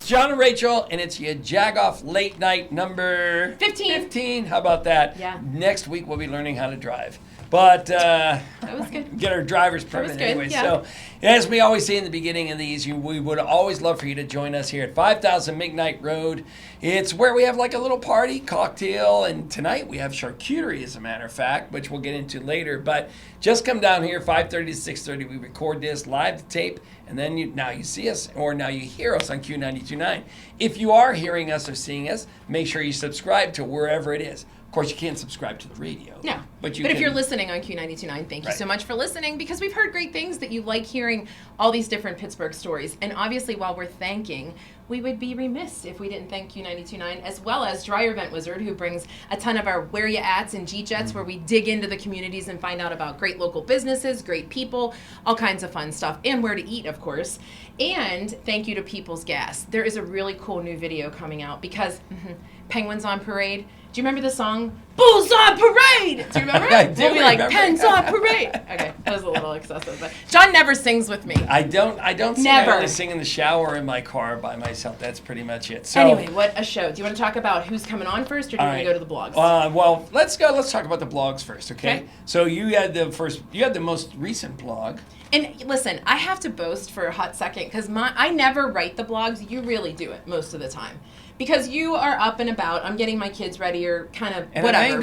John and Rachel, and it's your Jagoff late night number 15. How about that? Yeah. Next week we'll be learning how to drive. But that was good. Get our driver's permit anyway. Yeah. So, as we always say in the beginning of these, we would always love for you to join us here at 5000 McKnight Road. It's where we have like a little party, cocktail, and tonight we have charcuterie, as a matter of fact, which we'll get into later. But just come down here, 5:30 to 6:30. We record this live to tape, and then now you see us, or now you hear us on Q92.9. If you are hearing us or seeing us, make sure you subscribe to wherever it is. Of course, you can't subscribe to the radio. No. But if you're listening on Q92.9, thank you so much for listening, because we've heard great things that you like hearing all these different Pittsburgh stories. And obviously, while we're thanking, we would be remiss if we didn't thank Q92.9, as well as Dryer Vent Wizard, who brings a ton of our Where Ya Ats and G-Jets, where we dig into the communities and find out about great local businesses, great people, all kinds of fun stuff, and where to eat, of course. And thank you to People's Gas. There is a really cool new video coming out because Penguins on Parade. Do you remember the song Bulls on Parade? Do you remember? I do. We'll be like Pens on Parade. Okay, that was a little excessive, but John never sings with me. I don't sing. Never. I only sing in the shower in my car by myself. That's pretty much it. So anyway, what a show. Do you want to talk about who's coming on first, or do you want to go to the blogs? Well, let's go. Let's talk about the blogs first, okay? So you had the most recent blog. And listen, I have to boast for a hot second, because I never write the blogs. You really do it most of the time. Because you are up and about. I'm getting my kids ready, or kind of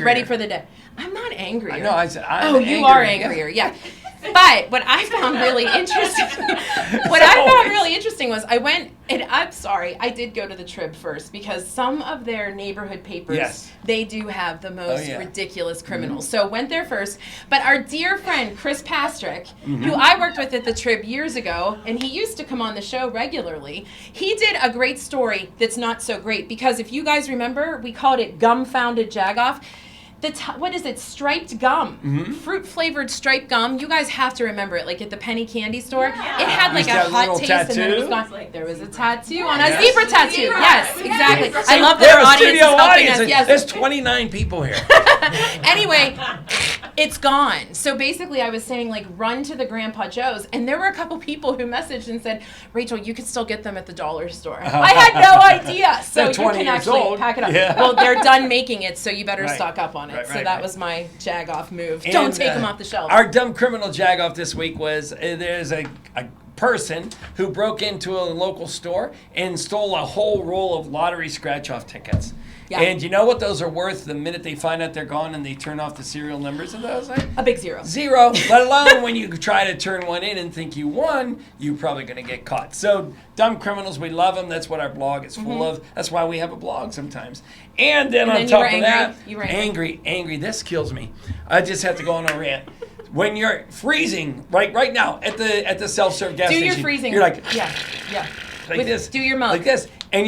ready for the day. I'm not angrier. I know. I said I'm angrier. You are angrier, yeah. But what I found really interesting, was I went, and I'm sorry, I did go to the Trib first, because some of their neighborhood papers, they do have the most ridiculous criminals. So went there first. But our dear friend, Chris Pastrick, who I worked with at the Trib years ago, and he used to come on the show regularly, he did a great story that's not so great, because if you guys remember, we called it Gum-Founded Jagoff. What is it? Striped gum. Fruit-flavored striped gum. You guys have to remember it, like at the penny candy store. Yeah. It had like a hot taste, and then it was gone. There was a tattoo on a zebra tattoo. Yes, exactly. I love that our audience is helping us. Yes. There's 29 people here. Anyway, it's gone. So basically, I was saying, like, run to the Grandpa Joe's, and there were a couple people who messaged and said, Rachel, you could still get them at the dollar store. I had no idea. So you can actually pack it up. Yeah. Well, they're done making it, so you better stock up on it. So that was my Jagoff move. And don't take them off the shelf. Our dumb criminal Jagoff this week was there's a person who broke into a local store and stole a whole roll of lottery scratch-off tickets. Yeah. And you know what those are worth the minute they find out they're gone and they turn off the serial numbers of those? A big zero. Zero. Let alone when you try to turn one in and think you won, you're probably going to get caught. So, dumb criminals, we love them. That's what our blog is full of. That's why we have a blog sometimes. And then on top of that, you were angry. This kills me. I just have to go on a rant. When you're freezing, right now, at the self-serve gas station, do your freezing. You're like, yeah. Like this. Do your mug. Like this. And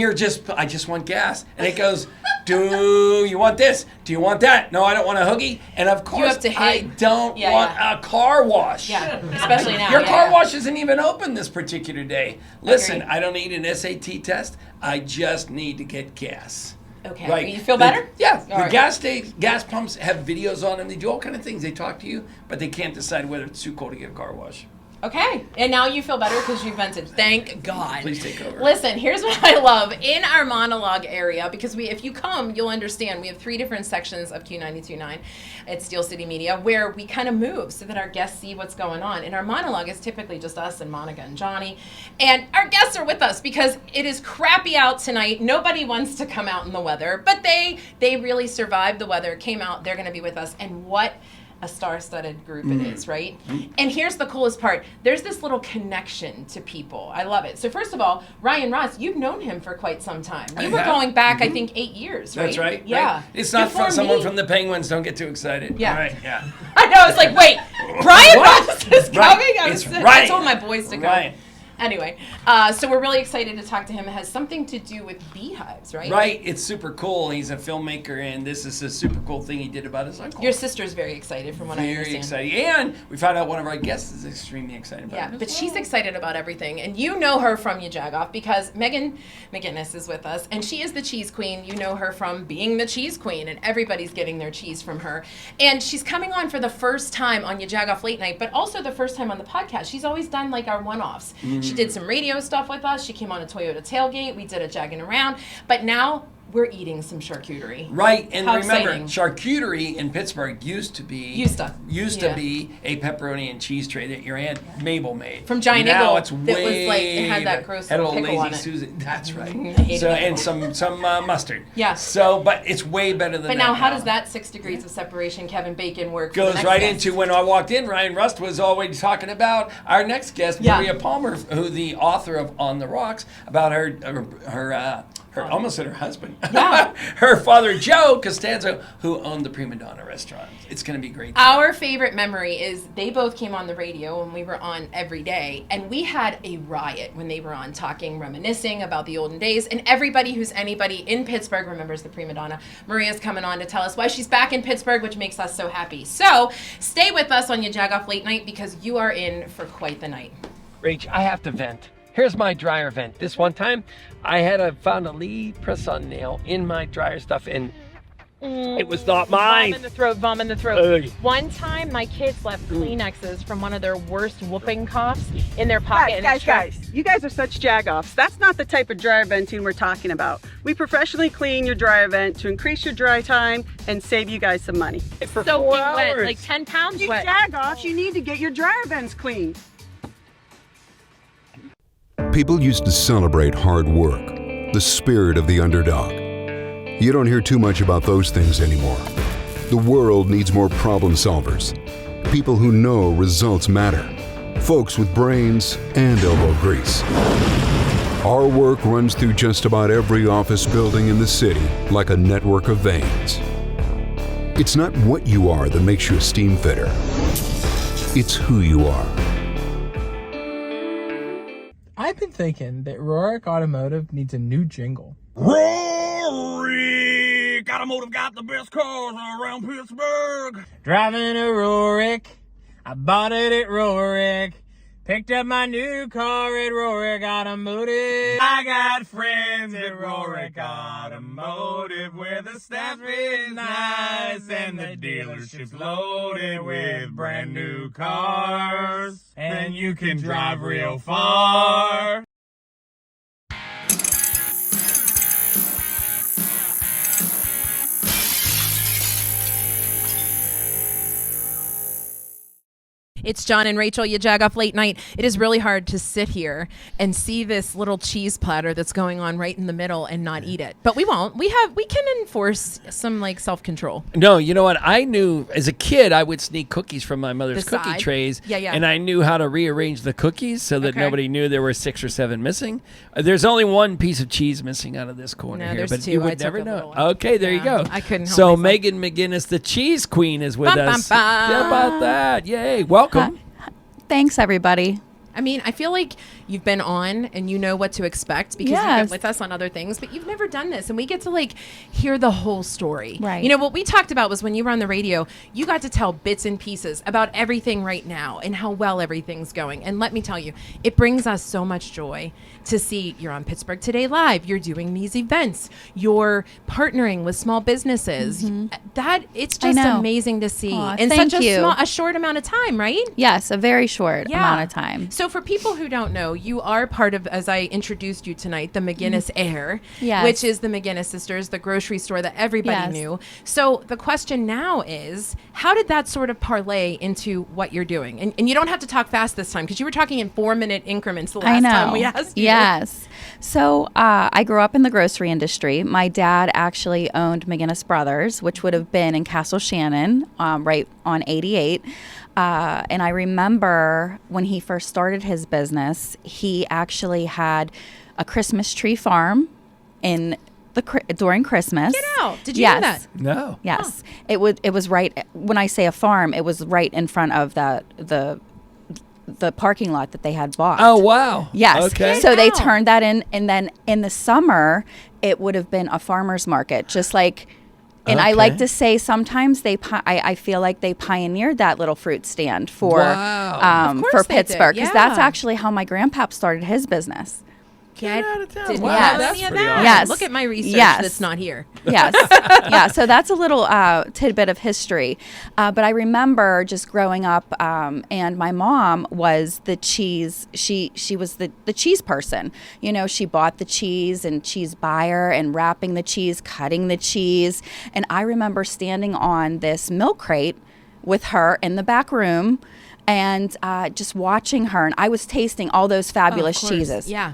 I just want gas. And it goes, do you want this? Do you want that? No, I don't want a hoogie. And of course, you have to hit. I don't want a car wash. Yeah, especially now. Your car wash isn't even open this particular day. Listen, Agreed. I don't need an SAT test. I just need to get gas. Okay. Right. You feel better? Gas pumps have videos on them. They do all kind of things. They talk to you, but they can't decide whether it's too cold to get a car wash. Okay, and now you feel better because you've vented. Thank God. Please take over. Listen, here's what I love. In our monologue area, because if you come, you'll understand, we have 3 different sections of Q92.9 at Steel City Media where we kind of move so that our guests see what's going on. And our monologue is typically just us and Monica and Johnny. And our guests are with us because it is crappy out tonight. Nobody wants to come out in the weather, but they really survived the weather, came out, they're going to be with us. And what a star-studded group it is, right? And here's the coolest part. There's this little connection to people. I love it. So first of all, Ryan Ross, you've known him for quite some time. You were going back, I think, 8 years, right? That's right. Yeah. Right. It's not someone from the Penguins. Don't get too excited. Yeah. All right, yeah. I know. I was like, wait, Ryan Ross is coming? I told my boys to go. Ryan. Anyway, so we're really excited to talk to him. It has something to do with beehives, right? Right. It's super cool. He's a filmmaker, and this is a super cool thing he did about his uncle. Your sister's very excited, from what I understand. Very excited. And we found out one of our guests is extremely excited about it. Yeah, but she's excited about everything. And you know her from your Jagoff because Megan McGinnis is with us, and she is the cheese queen. You know her from being the cheese queen, and everybody's getting their cheese from her. And she's coming on for the first time on your Jagoff Late Night, but also the first time on the podcast. She's always done, like, our one-offs. She did some radio stuff with us. She came on a Toyota tailgate. We did a Jagging Around. But now we're eating some charcuterie. Right, and How remember, exciting. charcuterie in Pittsburgh used to be a pepperoni and cheese tray that your Aunt Mabel made. From Giant now Eagle. it's way That was like, it had that gross had a little pickle lazy on it. Susan. That's right. Hated So that and pickle. some mustard. Yeah. So, but it's way better than that. But now, how does that 6 degrees of separation Kevin Bacon work? For the Goes next right guest? into when I walked in. Ryan Rust was always talking about our next guest, Maria Palmer, who the author of On the Rocks, about her almost said her husband. Yeah. Her father, Joe Costanzo, who owned the Primadonna Restaurant. It's going to be great. Our favorite memory is they both came on the radio when we were on every day, and we had a riot when they were on, talking, reminiscing about the olden days. And everybody who's anybody in Pittsburgh remembers the Primadonna. Maria's coming on to tell us why she's back in Pittsburgh, which makes us so happy. So stay with us on your Jagoff Late Night, because you are in for quite the night. Rach, I have to vent. Here's my dryer vent. This one time, I found a lead press-on nail in my dryer stuff, and it was not mine. Vom in the throat. One time, my kids left Kleenexes from one of their worst whooping coughs in their pocket. Guys, you guys are such jagoffs. That's not the type of dryer venting we're talking about. We professionally clean your dryer vent to increase your dry time and save you guys some money. For So 4 wet, hours. like 10 pounds You wet. jagoffs, you need to get your dryer vents cleaned. People used to celebrate hard work, the spirit of the underdog. You don't hear too much about those things anymore. The world needs more problem solvers, people who know results matter, folks with brains and elbow grease. Our work runs through just about every office building in the city like a network of veins. It's not what you are that makes you a steam fitter. It's who you are. I've been thinking that Rohrich Automotive needs a new jingle. Rohrich Automotive got the best cars around Pittsburgh. Driving a Rohrich, I bought it at Rohrich. Picked up my new car at Rohrich Automotive. I got friends at Rohrich Automotive where the staff is nice and the dealership's loaded with brand new cars. And you can drive real far. It's John and Rachel, you Jagoff Late Night. It is really hard to sit here and see this little cheese platter that's going on right in the middle and not eat it. But we won't. We can enforce some like self-control. No, you know what? I knew as a kid I would sneak cookies from my mother's The cookie side? trays. Yeah. And I knew how to rearrange the cookies so that Okay. nobody knew there were 6 or 7 missing. There's only one piece of cheese missing out of this corner No, here, there's but 2. you I would took never a know. little one. Okay, there you Yeah, go. I couldn't help So myself. Megan McGinnis, the cheese queen, is with Bum, bum, us. bum. How about that? Yay! Welcome. Thanks, everybody. I mean, I feel like you've been on and you know what to expect because you've Yes. been with us on other things, but you've never done this. And we get to like hear the whole story. Right. You know, what we talked about was when you were on the radio, you got to tell bits and pieces about everything right now and how well everything's going. And let me tell you, it brings us so much joy to see you're on Pittsburgh Today Live. You're doing these events. You're partnering with small businesses. That it's I just know. amazing to see Aw, in thank such you. a short amount of time, right? Yes, a very short amount of time. So for people who don't know, you are part of, as I introduced you tonight, the McGinnis Heir, Yes. which is the McGinnis sisters, the grocery store that everybody Yes. knew. So the question now is, how did that sort of parlay into what you're doing? And you don't have to talk fast this time because you were talking in 4-minute increments the last time we asked you. Yes. So I grew up in the grocery industry. My dad actually owned McGinnis Brothers, which would have been in Castle Shannon, right on 88. And I remember when he first started his business, he actually had a Christmas tree farm in during Christmas. Get out. Did you know that? No. Yes. It was right, when I say a farm, it was right in front of the parking lot that they had bought. Oh, wow. Yes. Okay. So they Wow. turned that in, and then in the summer, it would have been a farmer's market, just like. And I like Okay. to say sometimes I feel like they pioneered that little fruit stand for Wow. Of course for they did, Pittsburgh, because that's yeah. actually how my grandpap started his business. Get out of town. Didn't Wow, have that's any of pretty that. awesome. Yes. Look at my research Yes. that's not here. Yes. Yeah. So that's a little tidbit of history. But I remember just growing up, and my mom was the cheese. She was the cheese person. You know, she bought the cheese and cheese buyer and wrapping the cheese, cutting the cheese. And I remember standing on this milk crate with her in the back room and just watching her. And I was tasting all those fabulous cheeses. Yeah.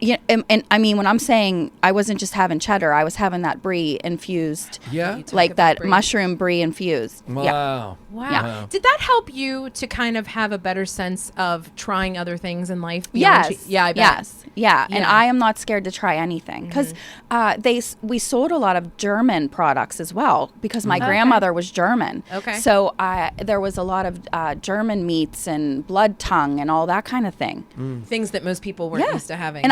Yeah, and I mean, when I'm saying I wasn't just having cheddar, I was having that brie infused. Yeah. Like that brie. mushroom brie infused. Wow. Yeah. Wow. Yeah. Did that help you to kind of have a better sense of trying other things in life? Yes. Yeah, I bet. Yes. Yeah. And Yeah. I am not scared to try anything because we sold a lot of German products as well because my grandmother was German. Okay. So there was a lot of German meats and blood tongue and all that kind of thing. Things that most people weren't used to having.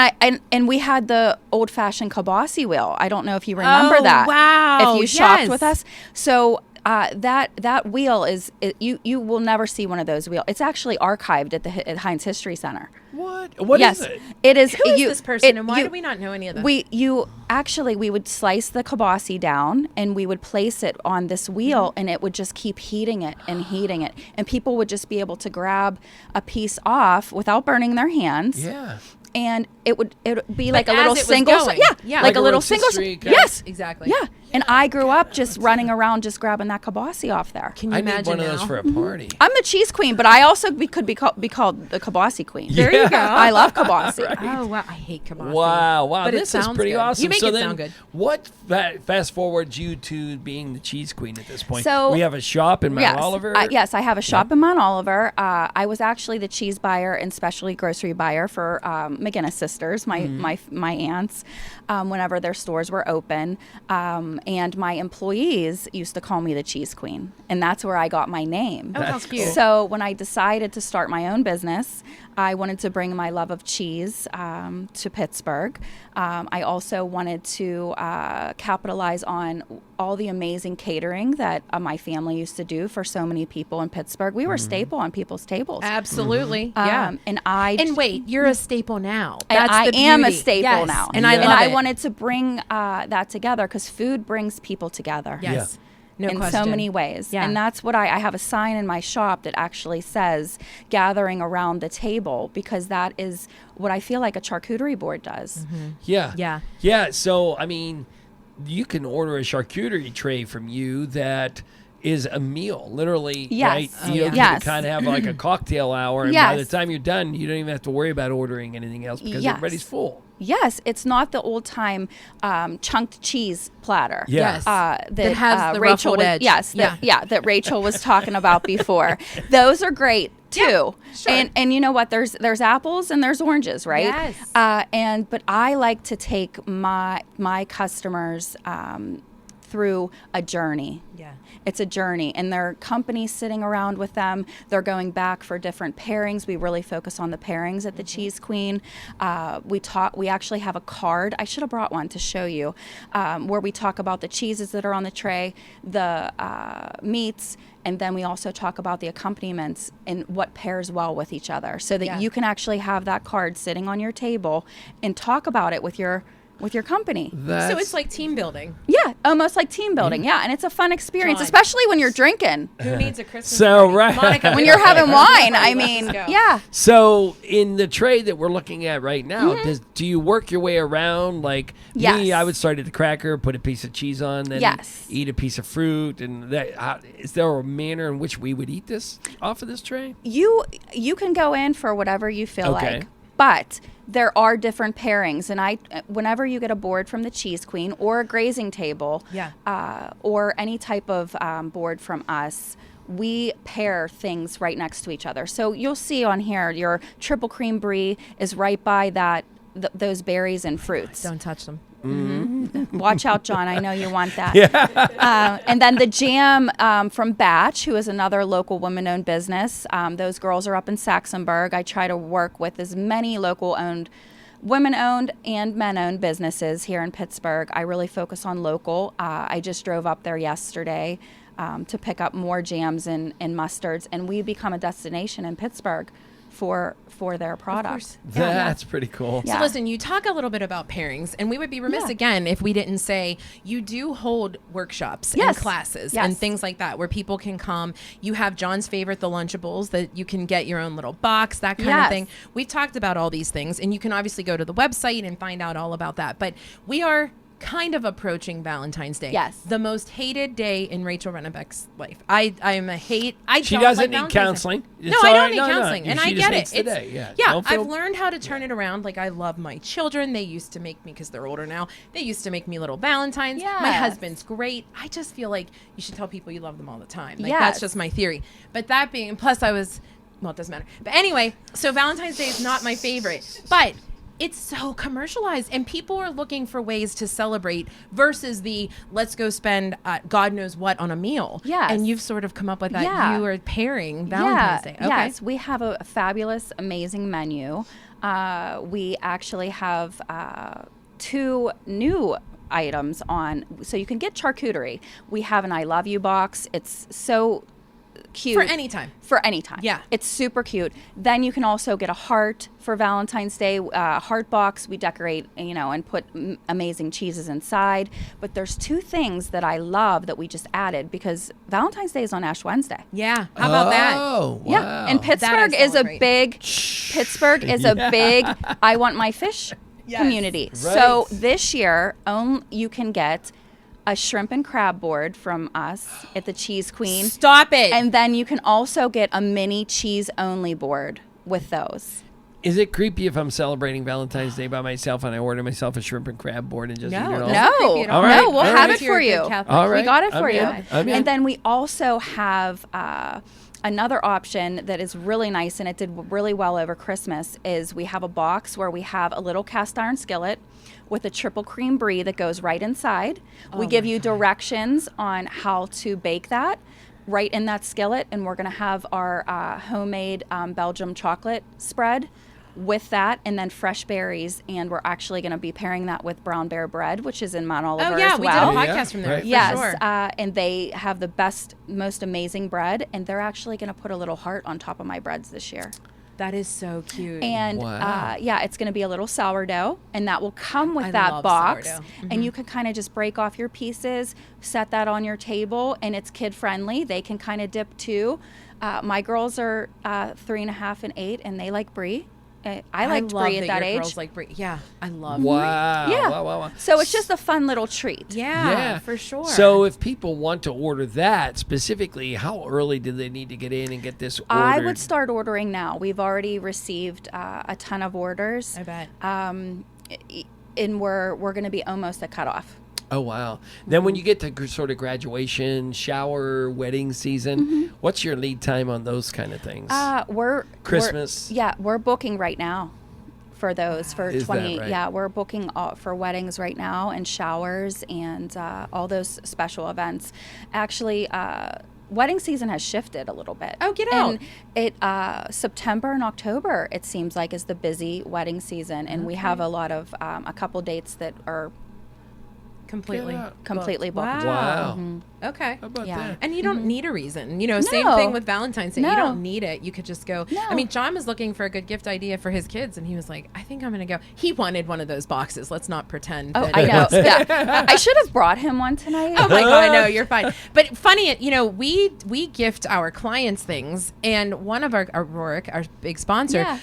And we had the old fashioned kibasi wheel. I don't know if you remember Oh, that. wow. If you shopped Yes. with us. So that wheel is you will never see one of those wheels. It's actually archived at Heinz History Center. What? What yes, is it? It is. Who is this person and why do we not know any of this? We would slice the kibasi down and we would place it on this wheel and it would just keep heating it and people would just be able to grab a piece off without burning their hands. Yeah. And it would be But like a as little it was single, going. Yeah. like Like a a little rotisserie single. kind of- Yes, Exactly. Yeah, and I grew up just running around, just grabbing that kibasi off there. Can you I imagine need one of those now? for a party. I'm the cheese queen, but I also could be called the kibasi queen. There you go. I love kibasi. Oh, wow. I hate kibasi. Wow, But it this is sounds pretty good. awesome. You make so it then sound good. What fast forwards you to being the cheese queen at this point? So- we have a shop in Mount Yes, Oliver. yes, I have a shop in Mount Oliver. I was actually the cheese buyer and specialty grocery buyer for McGinnis sisters, my aunts, whenever their stores were open. And my employees used to call me the cheese queen, and that's where I got my name. Oh, that's cute. So when I decided to start my own business, I wanted to bring my love of cheese to Pittsburgh. I also wanted to capitalize on all the amazing catering that my family used to do for so many people in Pittsburgh. We were a staple on people's tables. Absolutely. Yeah. And wait, you're a staple now. and That's I the am a beauty. staple Yes. now. And I love it. wanted to bring that together because food brings people together. Yes. No in question. so many ways. Yeah. And that's what I have a sign in my shop that actually says gathering around the table because that is what I feel like a charcuterie board does. Yeah. Yeah. Yeah. So, I mean, you can order a charcuterie tray from you that is a meal, literally. Yes. Right? Oh, You yeah. can Yes. kind of have like a cocktail hour, and by the Yes. time you're done, you don't even have to worry about ordering anything else because Yes. everybody's full. Yes, it's not the old time chunked cheese platter. Yes. That has the Rachel ruffled was, edge. Yes, that Rachel was talking about before. Those are great too. sure. And you know what? There's apples and there's oranges, right? Yes. But I like to take my customers through a journey. Yeah. It's a journey, and there are companies sitting around with them. They're going back for different pairings. We really focus on the pairings at the Cheese Queen. We actually have a card. I should have brought one to show you, where we talk about the cheeses that are on the tray, the meats, and then we also talk about the accompaniments and what pairs well with each other, so that you can actually have that card sitting on your table and talk about it with your company. So it's like team building. Yeah, almost like team building. Yeah, and it's a fun experience, John. especially when you're drinking. Who needs a Christmas So, party? right. Monica, When we you're don't having have a Christmas wine, party. I mean, Let's go. yeah. So in the tray that we're looking at right now, do you work your way around? Like me, Yes. I would start at the cracker, put a piece of cheese on, then Yes. eat a piece of fruit. And that, is there a manner in which we would eat this off of this tray? You can go in for whatever you feel Okay. like, but there are different pairings, and whenever you get a board from the Cheese Queen or a grazing table, or any type of board from us, we pair things right next to each other. So you'll see on here your triple cream brie is right by those berries and fruits. Don't touch them. Watch out, John. I know you want that. And then the jam from Batch, who is another local women-owned business. Those girls are up in Saxonburg. I try to work with as many local-owned, women-owned and men-owned businesses here in Pittsburgh. I really focus on local. I just drove up there yesterday to pick up more jams and mustards, and we've become a destination in Pittsburgh for their product. That's pretty cool. So listen, you talk a little bit about pairings, and we would be remiss again if we didn't say you do hold workshops and classes and things like that where people can come. You have John's favorite, the Lunchables, that you can get your own little box, that kind of thing. We've talked about all these things, and you can obviously go to the website and find out all about that. But we are kind of approaching Valentine's Day. Yes. The most hated day in Rachel Rennebeck's life. I am a hate. She doesn't need counseling. No, I don't need counseling. And I get it. It's I've learned how to turn it around. Like, I love my children. They used to make me, because they're older now, they used to make me little Valentines. Yes. My husband's great. I just feel like you should tell people you love them all the time. Like, that's just my theory. But that being, plus I was, well, it doesn't matter. But anyway, so Valentine's Day is not my favorite. But it's so commercialized, and people are looking for ways to celebrate versus the let's go spend God knows what on a meal. Yes. And you've sort of come up with that. You are pairing Valentine's Day. Okay. Yes, we have a fabulous, amazing menu. We actually have 2 new items on, so you can get charcuterie. We have an I Love You box. It's so cute. For any time. Yeah. It's super cute. Then you can also get a heart for Valentine's Day, heart box. We decorate, and put amazing cheeses inside. But there's 2 things that I love that we just added because Valentine's Day is on Ash Wednesday. Yeah. How about that? Oh, wow. Yeah. And Pittsburgh is a big, I want my fish community. Right. So this year, you can get a shrimp and crab board from us at the Cheese Queen. Stop it. And then you can also get a mini cheese only board with those. Is it creepy if I'm celebrating Valentine's Day by myself and I order myself a shrimp and crab board and just eat it all? No, all right. No, we'll have it for you. All right. We got it for you. And then we also have another option that is really nice, and it did really well over Christmas, is we have a box where we have a little cast iron skillet with a triple cream brie that goes right inside. We give you directions on how to bake that right in that skillet, and we're going to have our homemade Belgium chocolate spread with that, and then fresh berries, and we're actually going to be pairing that with brown bear bread, which is in Mount Oliver as well. We did a podcast from there. Yes, for sure. And they have the best, most amazing bread, and they're actually going to put a little heart on top of my breads this year. That is so cute. And it's going to be a little sourdough, and that will come with that box. Mm-hmm. And you can kind of just break off your pieces, set that on your table, and it's kid friendly. They can kind of dip too. My girls are 3.5 and 8, and they like brie. I liked brie at that age. Girls like brie. Yeah, I love brie. Yeah. Wow. So it's just a fun little treat. Yeah, for sure. So if people want to order that specifically, how early do they need to get in and get this ordered? I would start ordering now. We've already received a ton of orders. I bet. And we're going to be almost at cutoff. Oh, wow. Then when you get to sort of graduation, shower, wedding season, what's your lead time on those kind of things? Christmas? We're booking right now for those for Is 20. that right? Yeah, we're booking for weddings right now and showers and all those special events. Actually, wedding season has shifted a little bit. Oh, get out. And September and October, it seems like, is the busy wedding season. And we have a lot of, a couple dates that are completely booked. Wow. Mm-hmm. Okay. How about that? And you don't need a reason. Same thing with Valentine's Day. You don't need it. You could just go. No. I mean, John was looking for a good gift idea for his kids, and he was like, I think I'm going to go. He wanted one of those boxes. Let's not pretend. Oh, I know. Yeah. I should have brought him one tonight. Oh, my God. No, you're fine. But funny, we gift our clients things, and one of our Rohrich, our big sponsor,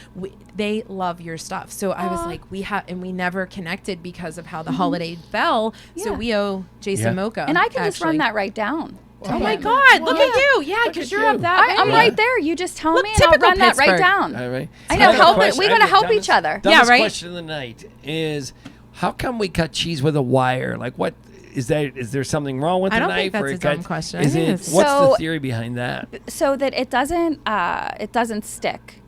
they love your stuff. So I was like, we never connected because of how the holiday fell. Yeah. So we owe Jason Mocha. And I can just run that right down. Oh my God! Look at you! Yeah, because you're up that. I'm right there. You just tell me, and I'll run that right down. All right. I know. We gotta help each other. Dumbest question of the night is, how come we cut cheese with a wire? Like, what is that? Is there something wrong with the knife? I don't think that's a dumb question. What's the theory behind that? So that it doesn't stick.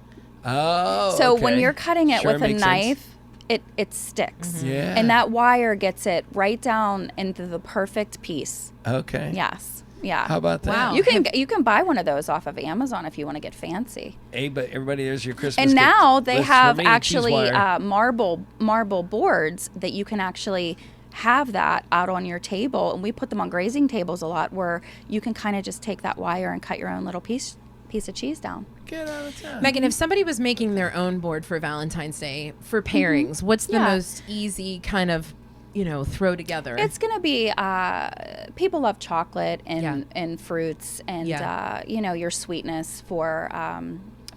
Oh. So when you're cutting it with a knife, it sticks. Mm-hmm. Yeah. And that wire gets it right down into the perfect piece. Okay. Yes. Yeah. How about that? Wow. You can buy one of those off of Amazon if you want to get fancy. Hey, but everybody, there's your Christmas And now they list have for me, actually marble boards that you can actually have that out on your table, and we put them on grazing tables a lot, where you can kind of just take that wire and cut your own little pieces piece of cheese down. Get out of town. Megan, if somebody was making their own board for Valentine's Day for pairings, what's the most easy kind of, throw together? It's going to be, people love chocolate and fruits and, your sweetness for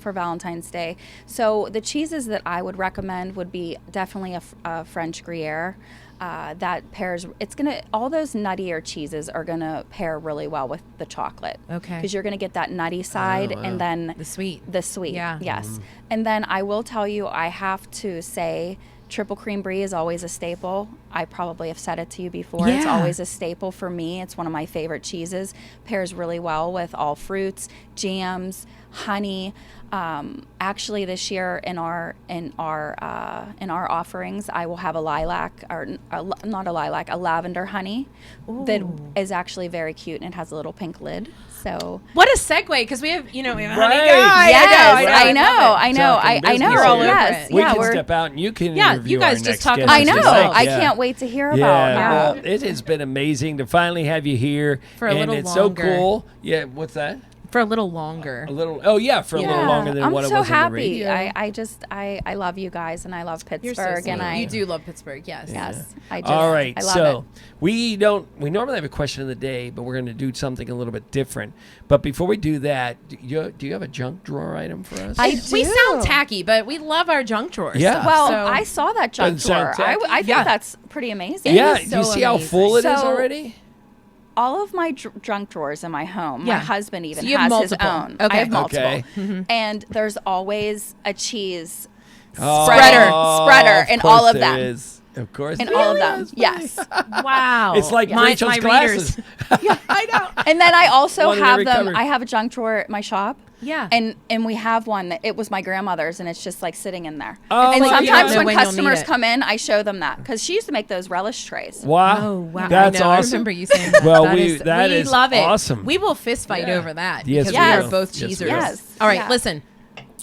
Valentine's Day. So the cheeses that I would recommend would be definitely a French Gruyere. That pairs, all those nuttier cheeses are going to pair really well with the chocolate. Okay. Because you're going to get that nutty side and then the sweet. Yeah. Yes. And then I will tell you, I have to say, triple cream brie is always a staple. I probably have said it to you before. Yeah. It's always a staple for me. It's one of my favorite cheeses. Pairs really well with all fruits, jams, honey. Actually, this year in our offerings, I will have a lavender honey that is actually very cute and it has a little pink lid. So what a segue, because we have honey guy. Yes, I know. We're all yes, we can step out and you can interview you guys our just next talk guest. about I know. I can't wait to hear about. Well, it has been amazing to finally have you here, for a little it's longer. So cool. Yeah, what's that? For a little longer. For a little longer than what it was on the radio. I'm so happy. I love you guys and I love Pittsburgh. You do love Pittsburgh, yes. Yes, I do. All right, I love it. we normally have a question of the day, but we're going to do something a little bit different. But before we do that, do you have a junk drawer item for us? I do. We sound tacky, but we love our junk drawer stuff. Well, I saw that junk drawer. I think that's pretty amazing. Yeah, do you see how full it is already? All of my junk drawers in my home, my husband even has his own. Okay. I have multiple. Okay. Mm-hmm. And there's always a cheese spreader in all of them. Is. Of course. In all of them. Yes. Wow. It's like Rachel's glasses. Yeah, I know. And then I also have them. Cover. I have a junk drawer at my shop. Yeah. And we have one that it was my grandmother's and it's just like sitting in there. Oh, and sometimes when when customers come in, I show them that because she used to make those relish trays. Wow. Oh, wow. That's awesome. I remember you saying that. Well, we love it. Awesome. We will fist fight over that yes, because we are both cheesers. Yes. All right, listen.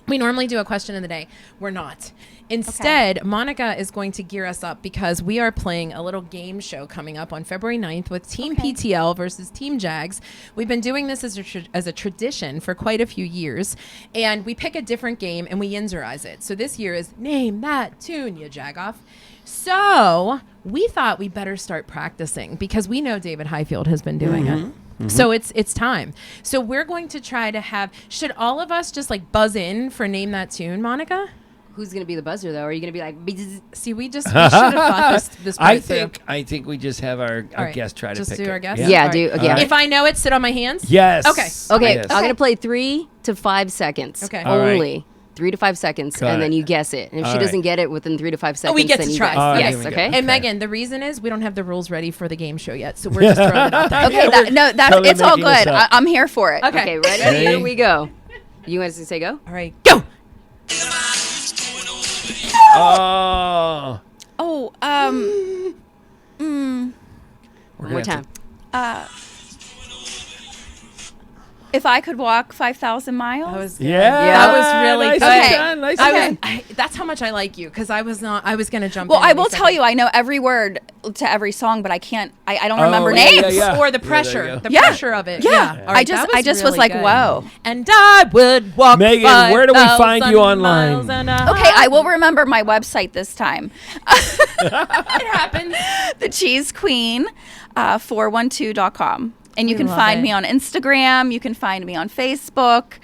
We normally do a question of the day. We're not. Instead, Monica is going to gear us up because we are playing a little game show coming up on February 9th with Team PTL versus Team Jags. We've been doing this as a tradition for quite a few years, and we pick a different game and we yinzerize it. So this year is Name That Tune, you Jagoff. So we thought we better start practicing because we know David Highfield has been doing it. Mm-hmm. So it's time. So we're going to try to have, should all of us just like buzz in for Name That Tune, Monica? Who's going to be the buzzer, though? Are you going to be like... Bzz? See, we should have thought this I think we just have our guest try to pick it. Just do our guest? Yeah, do. Okay. If I know it, sit on my hands? Yes. Okay, yes. I'm going to play 3 to 5 seconds. Okay. Only. 3 to 5 seconds, and then you guess it. And if she doesn't get it within 3 to 5 seconds, we get then to you try. guess. Yes, Yes, okay? And Megan, the reason is we don't have the rules ready for the game show yet, so we're just throwing it out there. Okay, totally it's all making this good. up. I'm here for it. Okay, ready? Here we go. You want us to say go? All right, go! Oh. One more time. If I could walk 5,000 miles. That was good. Yeah. That was really nice good. Nice done. That's how much I like you, because I was going to jump Well, in. I will tell you, I know every word to every song, but I can't, I don't remember names. Or the pressure. The Yeah. pressure of it. Yeah. All right, I just was like, whoa. And I would walk Megan, where do we find you online? Okay, I will remember my website this time. It happens. The Cheese Queen, 412.com. And you can find me on Instagram. You can find me on Facebook.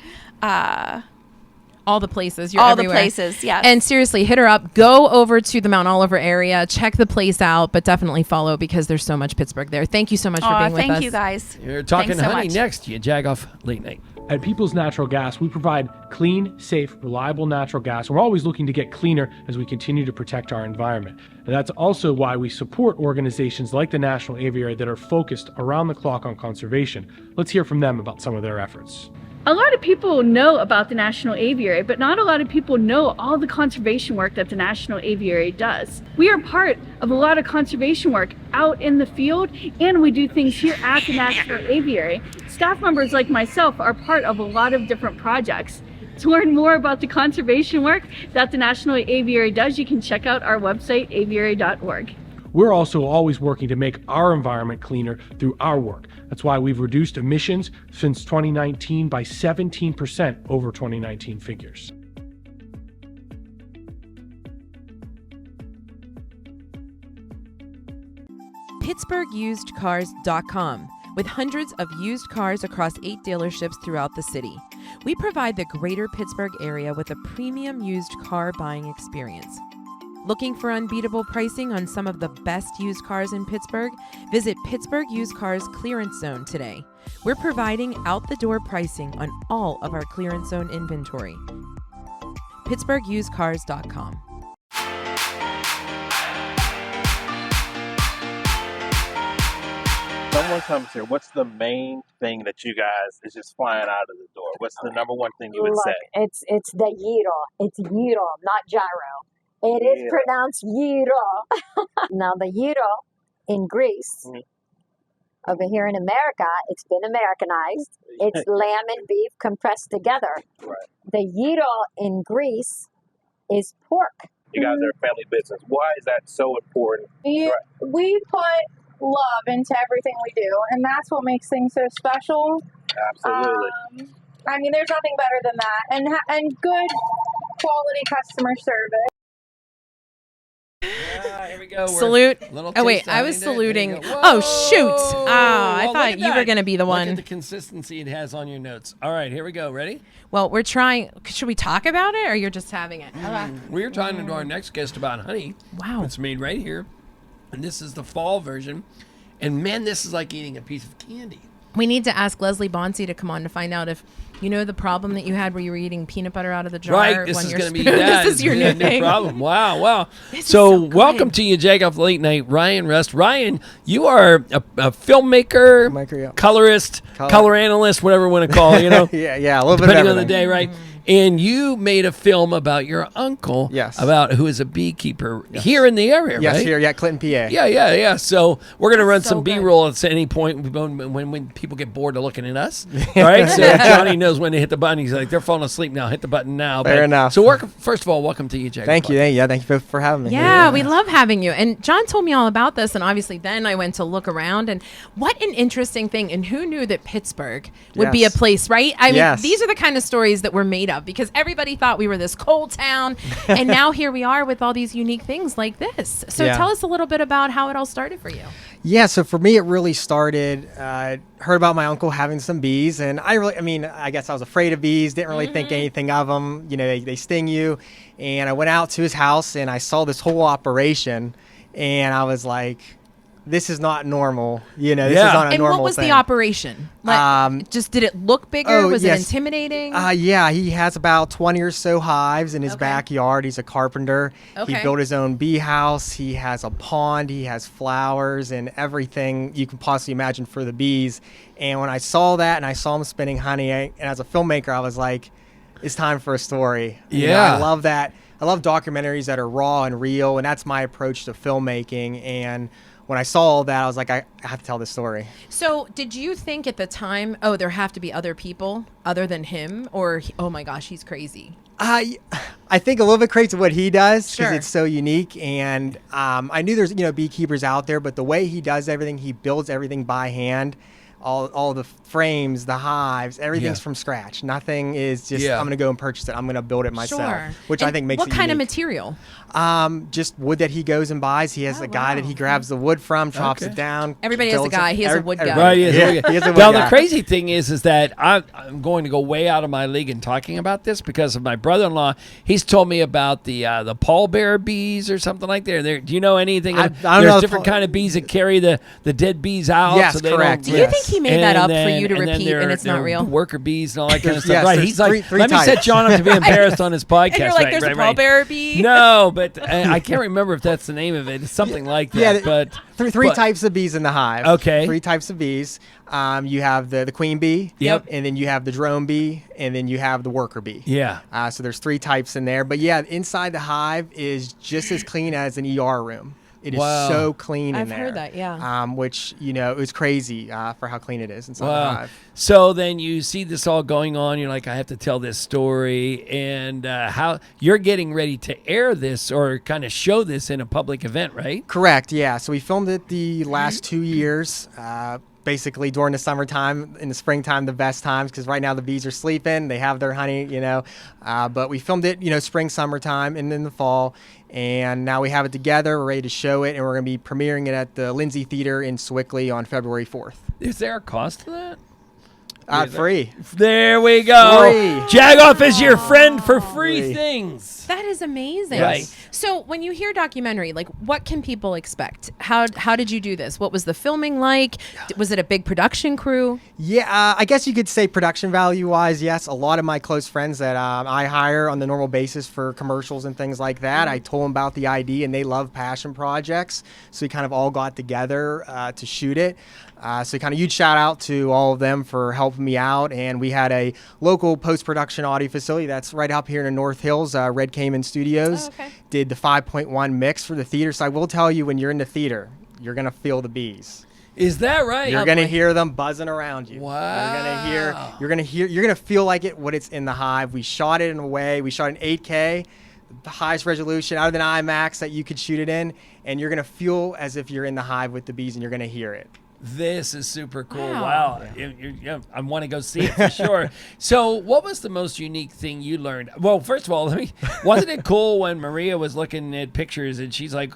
All the places. You're all everywhere. the places, yes. And seriously, hit her up. Go over to the Mount Oliver area. Check the place out, but definitely follow because there's so much Pittsburgh there. Thank you so much for being with us. Thank you, guys. You're talking Thanks so honey much. next. You Jagoff Late Night. At People's Natural Gas, we provide clean, safe, reliable natural gas. We're always looking to get cleaner as we continue to protect our environment. And that's also why we support organizations like the National Aviary that are focused around the clock on conservation. Let's hear from them about some of their efforts. A lot of people know about the National Aviary, but not a lot of people know all the conservation work that the National Aviary does. We are part of a lot of conservation work out in the field, and we do things here at the National Aviary. Staff members like myself are part of a lot of different projects. To learn more about the conservation work that the National Aviary does, you can check out our website, aviary.org. we're also always working to make our environment cleaner through our work. That's why we've reduced emissions since 2019 by 17% over 2019 figures. PittsburghUsedCars.com, with hundreds of used cars across 8 dealerships throughout the city. We provide the greater Pittsburgh area with a premium used car buying experience. Looking for unbeatable pricing on some of the best used cars in Pittsburgh? Visit Pittsburgh Used Cars Clearance Zone today. We're providing out-the-door pricing on all of our clearance zone inventory. PittsburghUsedCars.com. Someone comes here, what's the main thing that you guys is just flying out of the door? What's the number one thing you would say? It's the gyro. It's gyro, not gyro. It is pronounced gyro. Now the gyro in Greece, over here in America, it's been Americanized. It's lamb and beef compressed together. Right. The gyro in Greece is pork. You guys are a family business. Why is that so important? We put love into everything we do, and that's what makes things so special. Absolutely. I mean, there's nothing better than that, and good quality customer service. Yeah, here we go. Salute. Oh, wait, I was saluting. Oh, shoot. I thought you were going to be the one. Look at the consistency it has on your notes. All right, here we go. Ready? Well, we're trying. Should we talk about it, or you're just having it? We're talking to our next guest about honey. Wow. It's made right here. And this is the fall version. And man, this is like eating a piece of candy. We need to ask Leslie Bonsi to come on to find out if you know the problem that you had where you were eating peanut butter out of the jar. Right, this is going to be This is your new thing. problem. Wow. So welcome to you, Jagoff Late Night, Ryan Rust. Ryan, you are a filmmaker, colorist, color analyst, whatever we want to call it, yeah, a little bit depending of on the day, right? And you made a film about your uncle, about who is a beekeeper here in the area, yes, right? here, Clinton, PA. Yeah. So we're going to run some B-roll at any point when people get bored of looking at us, right? So Johnny knows when to hit the button. He's like, they're falling asleep now. Hit the button now. Fair enough. So first of all, welcome to you, Jack. Thank you. Thank you for having me. Yeah, we love having you. And John told me all about this, and obviously then I went to look around, and what an interesting thing. And who knew that Pittsburgh would be a place, right? I mean, these are the kind of stories that we're made of, because everybody thought we were this cold town, and now here we are with all these unique things like this. So tell us a little bit about how it all started for you. Yeah, so for me, it really started, heard about my uncle having some bees, and I guess I was afraid of bees, didn't really think anything of them. They sting you, and I went out to his house, and I saw this whole operation, and I was like, this is not normal. This is not a normal thing. And what was the operation? Just did it look bigger? Was it intimidating? Yeah, he has about 20 or so hives in his backyard. He's a carpenter. He built his own bee house. He has a pond. He has flowers and everything you can possibly imagine for the bees. And when I saw that and I saw him spinning honey, and as a filmmaker, I was like, it's time for a story. I love that. I love documentaries that are raw and real, and that's my approach to filmmaking. And when I saw all that, I was like, I have to tell this story. So did you think at the time, there have to be other people other than him, or, oh my gosh, he's crazy? I think a little bit crazy what he does, because it's so unique. And I knew there's beekeepers out there, but the way he does everything, he builds everything by hand. All the frames, the hives, everything's from scratch. Nothing is just, I'm going to go and purchase it. I'm going to build it myself, which I think makes it unique. What kind of material? Just wood that he goes and buys. He has a guy that he grabs the wood from, chops it down. Everybody has a guy. He has a wood guy. Right, he has a wood guy. He has a wood now, guy. the crazy thing is that I'm going to go way out of my league in talking about this because of my brother-in-law. He's told me about the pallbearer bees or something like that. Do you know anything? There's different kind of bees that carry the dead bees out. Yes, so correct. Do you think he made that up for you to repeat and it's not real? Worker bees and all that kind of stuff. Right. He's like, let me set John up to be embarrassed on his podcast. And you're like, there's a pallbearer bee? No, but I can't remember if that's the name of it. It's something like that. But three types of bees in the hive. Okay. 3 types of bees. You have the queen bee. Yep. And then you have the drone bee, and then you have the worker bee. Yeah. So there's 3 types in there. But inside the hive is just as clean as an ER room. It is so clean in I've there. heard that, yeah. Which, you know, it was crazy for how clean it is inside the Hive. So then you see this all going on. You're like, I have to tell this story. And how you're getting ready to air this or kind of show this in a public event, right? Correct, yeah. So we filmed it the last 2 years. Basically during the summertime, in the springtime, the best times, because right now the bees are sleeping, they have their honey, you know. But we filmed it, you know, spring, summertime, and in the fall. And now we have it together. We're ready to show it, and we're going to be premiering it at the Lindsay Theater in Sewickley on February 4th. Is there a cost to that? Free. There we go. Free. Jagoff is your friend for free things. That is amazing. Right. So when you hear documentary, like what can people expect? How did you do this? What was the filming like? Was it a big production crew? Yeah, I guess you could say production value-wise, yes. A lot of my close friends that I hire on the normal basis for commercials and things like that, I told them about the idea, and they love passion projects. So we kind of all got together to shoot it. So kind of huge shout out to all of them for helping me out. And we had a local post-production audio facility that's right up here in the North Hills, Red Cayman Studios. Oh, okay. Did the 5.1 mix for the theater. So I will tell you, when you're in the theater, you're going to feel the bees. Is that right? You're going to hear them buzzing around you. Wow. You're going to feel like it when it's in the Hive. We shot it in a way, we shot in 8K, the highest resolution out of an IMAX that you could shoot it in. And you're going to feel as if you're in the Hive with the bees, and you're going to hear it. This is super cool. Wow. I want to go see it for sure. So what was the most unique thing you learned? Well, first of all, wasn't it cool when Maria was looking at pictures and she's like,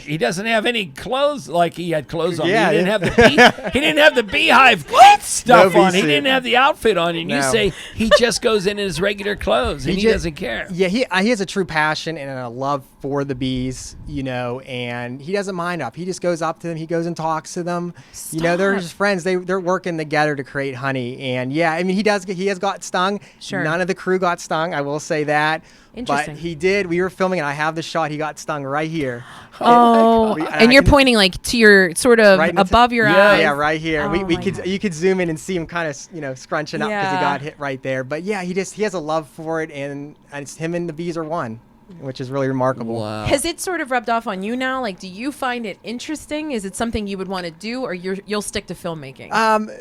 he doesn't have any clothes, like he had clothes on. Yeah, he didn't have the beehive stuff on. He didn't have the outfit on. And you say he just goes in his regular clothes and he doesn't care. Yeah, he has a true passion and a love for the bees, you know, and he doesn't mind up. He just goes up to them. He goes and talks to them. You know, they're just friends. They're working together to create honey. And yeah, I mean, he has got stung. Sure. None of the crew got stung. I will say that. Interesting. But he did. We were filming, and I have the shot. He got stung right here. Oh, and you're pointing like to your sort of right above your eyes. Yeah, right here. Oh, you could zoom in and see him kind of, you know, scrunching up because he got hit right there. But yeah, he has a love for it, and it's him and the bees are one, which is really remarkable. Wow. Has it sort of rubbed off on you now? Like, do you find it interesting? Is it something you would want to do, or you'll stick to filmmaking?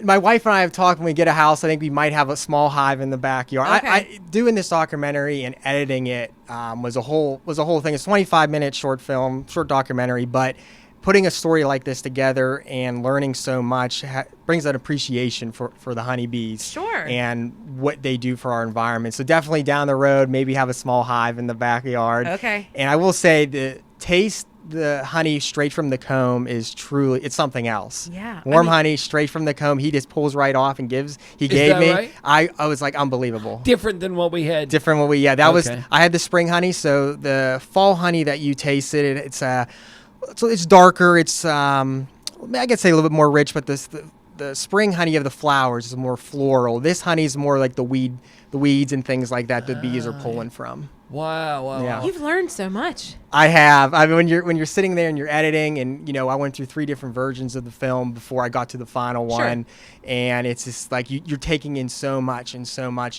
My wife and I have talked when we get a house. I think we might have a small hive in the backyard. Okay. Doing this documentary and editing it was a whole thing. It's a 25-minute short documentary, but putting a story like this together and learning so much brings that appreciation for the honeybees. Sure. And what they do for our environment. So definitely down the road, maybe have a small hive in the backyard. Okay. And I will say the taste the honey straight from the comb is truly, it's something else. Yeah. Warm honey straight from the comb. He just pulls right off and gives. He gave me. Right? I was like, unbelievable. Different than what we had. That was, I had the spring honey. So the fall honey that you tasted, it's darker. It's, I could say a little bit more rich, but the spring honey of the flowers is more floral. This honey is more like the weeds and things like that the bees are pulling from. Wow. Yeah. You've learned so much. I have. I mean, when you're sitting there and you're editing, and you know, I went through 3 different versions of the film before I got to the final one, and it's just like you're taking in so much, and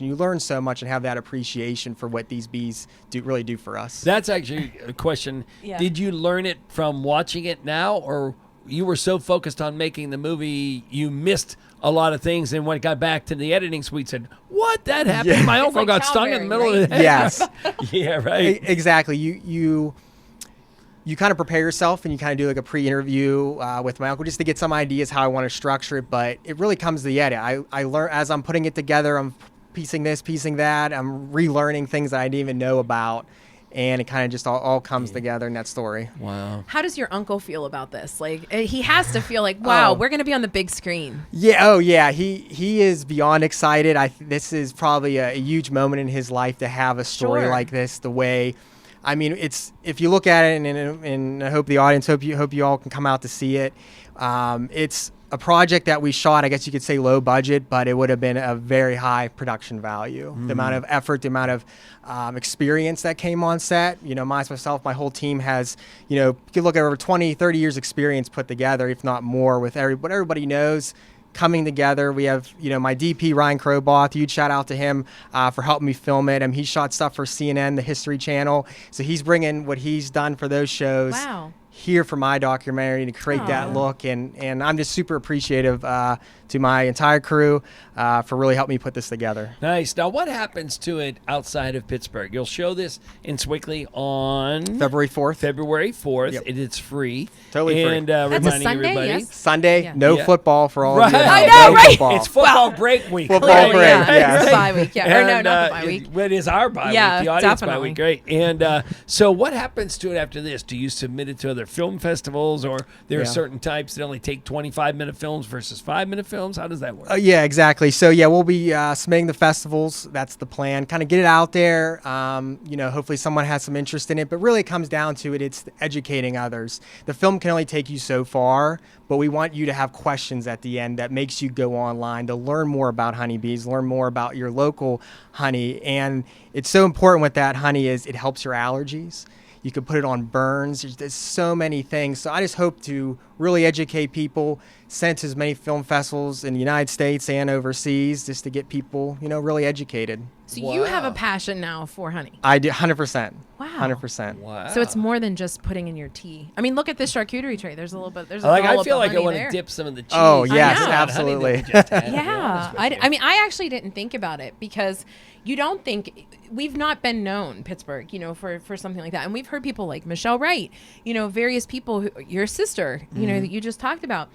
you learn so much, and have that appreciation for what these bees really do for us. That's actually a question. Yeah. Did you learn it from watching it now, or you were so focused on making the movie you missed a lot of things, and when it got back to the editing suite said, what, that happened? Yeah. My uncle got stung in the middle of the head. Yes. Yeah, right. Exactly. You kind of prepare yourself, and you kind of do like a pre-interview with my uncle just to get some ideas how I want to structure it, but it really comes to the edit. I learn as I'm putting it together, I'm piecing this, piecing that, I'm relearning things that I didn't even know about. And it kind of just all comes together in that story. Wow. How does your uncle feel about this? Like, he has to feel like, wow, we're going to be on the big screen. Yeah. Oh, yeah. He is beyond excited. This is probably a huge moment in his life to have a story like this. The way, I mean, it's, if you look at it, and I hope the audience, hope you all can come out to see it. It's a project that we shot, I guess you could say low budget, but it would have been a very high production value. The amount of effort, the amount of experience that came on set. You know, myself, my whole team has, you know, you could look at over 20, 30 years experience put together, if not more, with what everybody knows. coming together. We have, my DP, Ryan Crowboth. Huge shout out to him for helping me film it. He shot stuff for CNN, the History Channel. So he's bringing what he's done for those shows here for my documentary to create that look. And I'm just super appreciative to my entire crew for really helping me put this together. Nice. Now, what happens to it outside of Pittsburgh? You'll show this in Swickley on February 4th. February 4th. Yep. It's free. Totally free. And That's reminding a Sunday, everybody. yes? Sunday, no football for all of you. I know, right? Football. It's football break week. Football break, yes. It's a bye week, yeah. Or no, not the bye week. It is our bye week. The audience bye week. Great. And so what happens to it after this? Do you submit it to other film festivals, or there are certain types that only take 25-minute films versus 5-minute films? How does that work? Yeah, exactly. So, we'll be submitting the festivals. That's the plan. Kind of get it out there. Hopefully someone has some interest in it. But really it comes down to it. It's educating others. The film can only take you so far, but we want you to have questions at the end that makes you go online to learn more about honeybees, learn more about your local honey. And it's so important with that honey is it helps your allergies. You can put it on burns. There's so many things. So I just hope to really educate people, send to as many film festivals in the United States and overseas just to get people, really educated. So you have a passion now for honey. I do, 100%. Wow. 100%. Wow. So it's more than just putting in your tea. I mean, look at this charcuterie tray. There's a little bit. There's a I feel like I want to dip some of the cheese. Oh, yes, absolutely. Yeah. I mean, I actually didn't think about it because you don't think we've not been known Pittsburgh, for something like that. And we've heard people like Michelle Wright, various people, your sister, that you just talked about.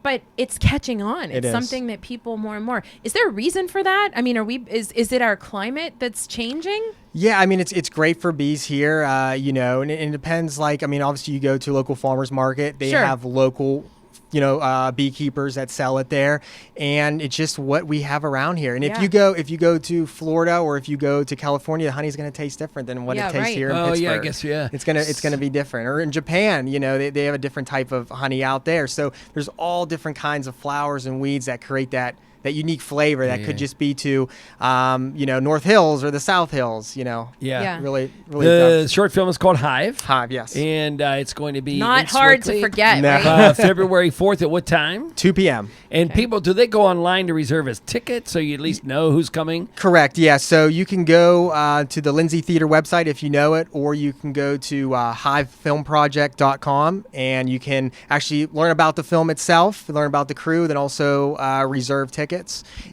But it's catching on. It's something that people more and more. Is there a reason for that? I mean, is it our climate that's changing? Yeah, I mean, it's great for bees here, and it depends. Obviously you go to a local farmer's market. They have local beekeepers that sell it there, and it's just what we have around here. And if you go to Florida or if you go to California, the honey's going to taste different than what it tastes here in Pittsburgh. Yeah, I guess, it's gonna be different. Or in Japan, they have a different type of honey out there. So there's all different kinds of flowers and weeds that create that unique flavor that could just be to, North Hills or the South Hills, really. The short film is called Hive. Hive, yes. And it's going to be not hard to forget, right? February 4th at what time? 2 p.m. And people, do they go online to reserve as tickets so you at least know who's coming? Correct, yeah. So you can go to the Lindsay Theater website if you know it, or you can go to hivefilmproject.com and you can actually learn about the film itself, learn about the crew, then also reserve tickets.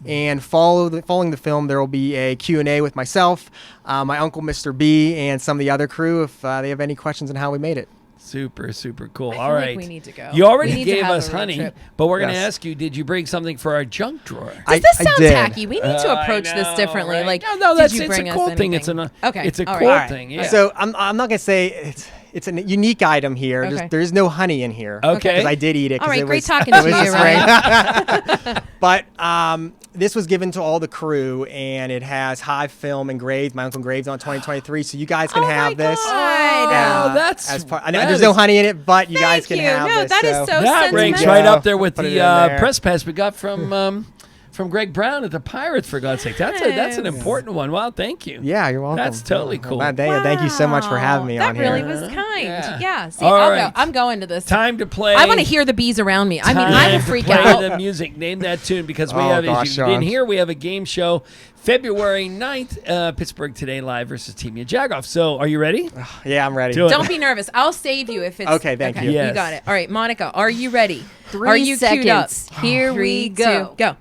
And following the film, there will be a Q&A with myself, my uncle, Mr. B, and some of the other crew if they have any questions on how we made it. Super, super cool. I feel All right. like we need to go. You already gave us honey, but we're going to ask you, did you bring something for our junk drawer? Does this sound tacky? We need to approach this differently. Right? Like, it's a cool thing. It's a cool thing. Yeah. So I'm not going to say it's a unique item here. Okay. There is no honey in here. Okay. Because I did eat it. All right, great was, talking to you, right? But this was given to all the crew, and it has Hive film engraved. My uncle engraved on 2023, so you guys can have this. That's as part. There's no honey in it, but you guys can have this. That is so that sentimental. ranks right up there with the press pass we got from Greg Brown at the Pirates, for God's sake. That's an important one. Wow, thank you. Yeah, you're welcome. That's totally cool. Thank you so much for having me on here. That really was kind. Yeah. See, All I'll right. go. I'm going to this. Time to play. I want to hear the bees around me. I mean, I will freak out. Play the music. Name that tune, because we have, as you didn't hear, we have a game show February 9th, Pittsburgh Today Live versus Team Jagoff. So, are you ready? Yeah, I'm ready. Don't be nervous. I'll save you if it's... Okay, thank you. Yes. You got it. All right, Monica, are you ready? 3 are you seconds. Queued up? Here we go. 2, go.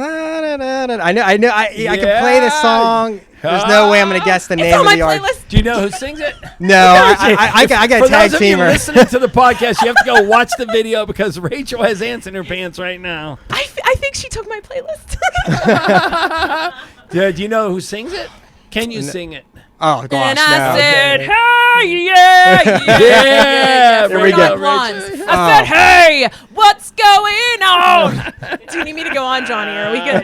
I know. I can play this song. There's no way I'm going to guess the name of the artist. Do you know who sings it? No, I got a tag teamer. For those of you listening to the podcast, you have to go watch the video because Rachel has ants in her pants right now. I think she took my playlist. Do you know who sings it? Can you sing it? Oh, gosh, and I said, Okay. hey, yeah. Here we go. I said, hey, what's going on? Do you need me to go on, Johnny? Are we good?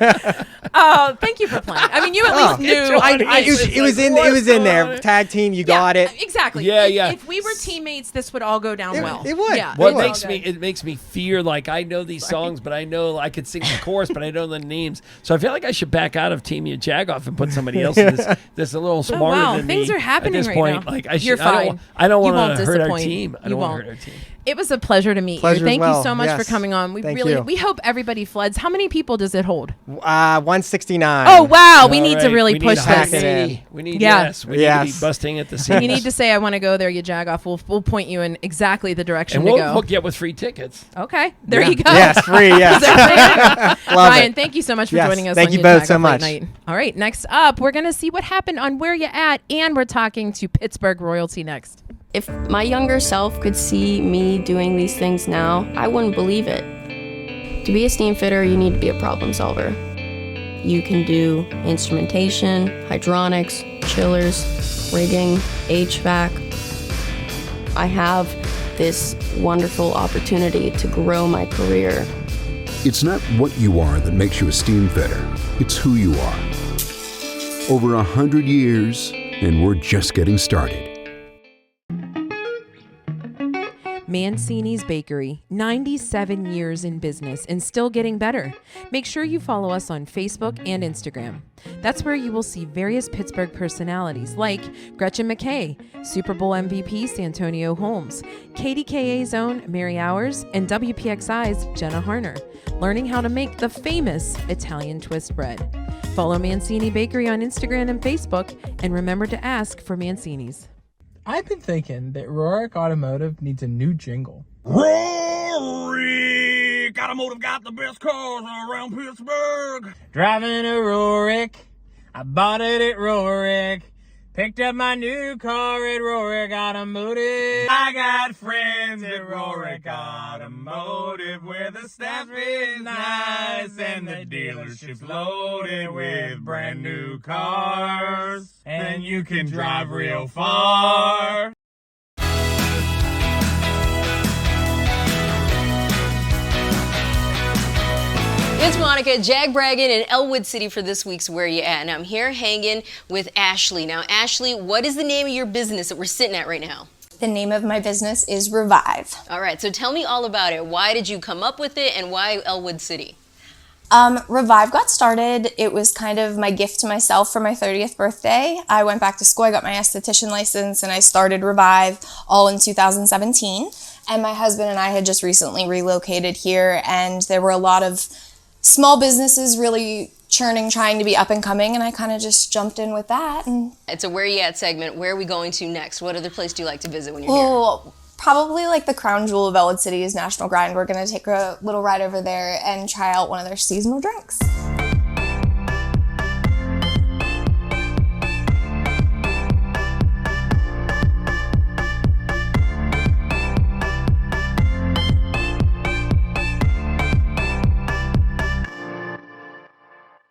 Oh, thank you for playing. I mean, you at least knew. It was in there. Tag team, you got it. Exactly. Yeah. If we were teammates, this would all go down well. It would. Yeah. Well, it makes me fear like I know these songs, but I know I could sing the chorus, but I don't know the names. So I feel like I should back out of Team Jagoff and put somebody else in this a little smarter than me. Things are happening at this right point. now. Like You're fine. I don't You want won't to hurt our disappoint. team. I You don't want won't. to hurt our team. It was a pleasure to meet Pleasure you. Thank as well. you so much Yes. for coming on. Thank you. We hope everybody floods. How many people does it hold? 169. Oh wow, we All need to right. really We push need to this. pack it in. We need we need to be busting at the seams. You need to say I want to go there, you Jagoff. We'll point you in exactly the direction and to we'll go. hook you up with free tickets. Okay, there you go. Yes, free. Yes. Ryan, thank you so much for joining us. Thank on you Your both Jagoff so Late much. Night. All right, next up, we're gonna see what happened on Where You At, and we're talking to Pittsburgh royalty next. If my younger self could see me doing these things now, I wouldn't believe it. To be a steam fitter, you need to be a problem solver. You can do instrumentation, hydronics, chillers, rigging, HVAC. I have this wonderful opportunity to grow my career. It's not what you are that makes you a steam fitter. It's who you are. Over 100 years, and we're just getting started. Mancini's Bakery, 97 years in business and still getting better. Make sure you follow us on Facebook and Instagram. That's where you will see various Pittsburgh personalities like Gretchen McKay, Super Bowl MVP Santonio Holmes, KDKA's own Mary Hours, and WPXI's Jenna Harner, learning how to make the famous Italian twist bread. Follow Mancini Bakery on Instagram and Facebook, and remember to ask for Mancini's. I've been thinking that Rohrich Automotive needs a new jingle. Rohrich Automotive got the best cars around Pittsburgh. Driving a Rohrich, I bought it at Rohrich. Picked up my new car at Rohrich Automotive. I got friends at Rohrich Automotive where the staff is nice and the dealership's loaded with brand new cars. And you can drive real far. It's Monica, Jag bragging in Elwood City for this week's Where You At? And I'm here hanging with Ashley. Now, Ashley, what is the name of your business that we're sitting at right now? The name of my business is Revive. All right, so tell me all about it. Why did you come up with it and why Elwood City? Revive got started. It was kind of my gift to myself for my 30th birthday. I went back to school, I got my esthetician license, and I started Revive all in 2017. And my husband and I had just recently relocated here, and there were a lot of small businesses really churning, trying to be up and coming, and I kind of just jumped in with that. And it's a Where You At segment. Where are we going to next? What other place do you like to visit when you're here? Probably like the crown jewel of Elwood City is National Grind. We're going to take a little ride over there and try out one of their seasonal drinks.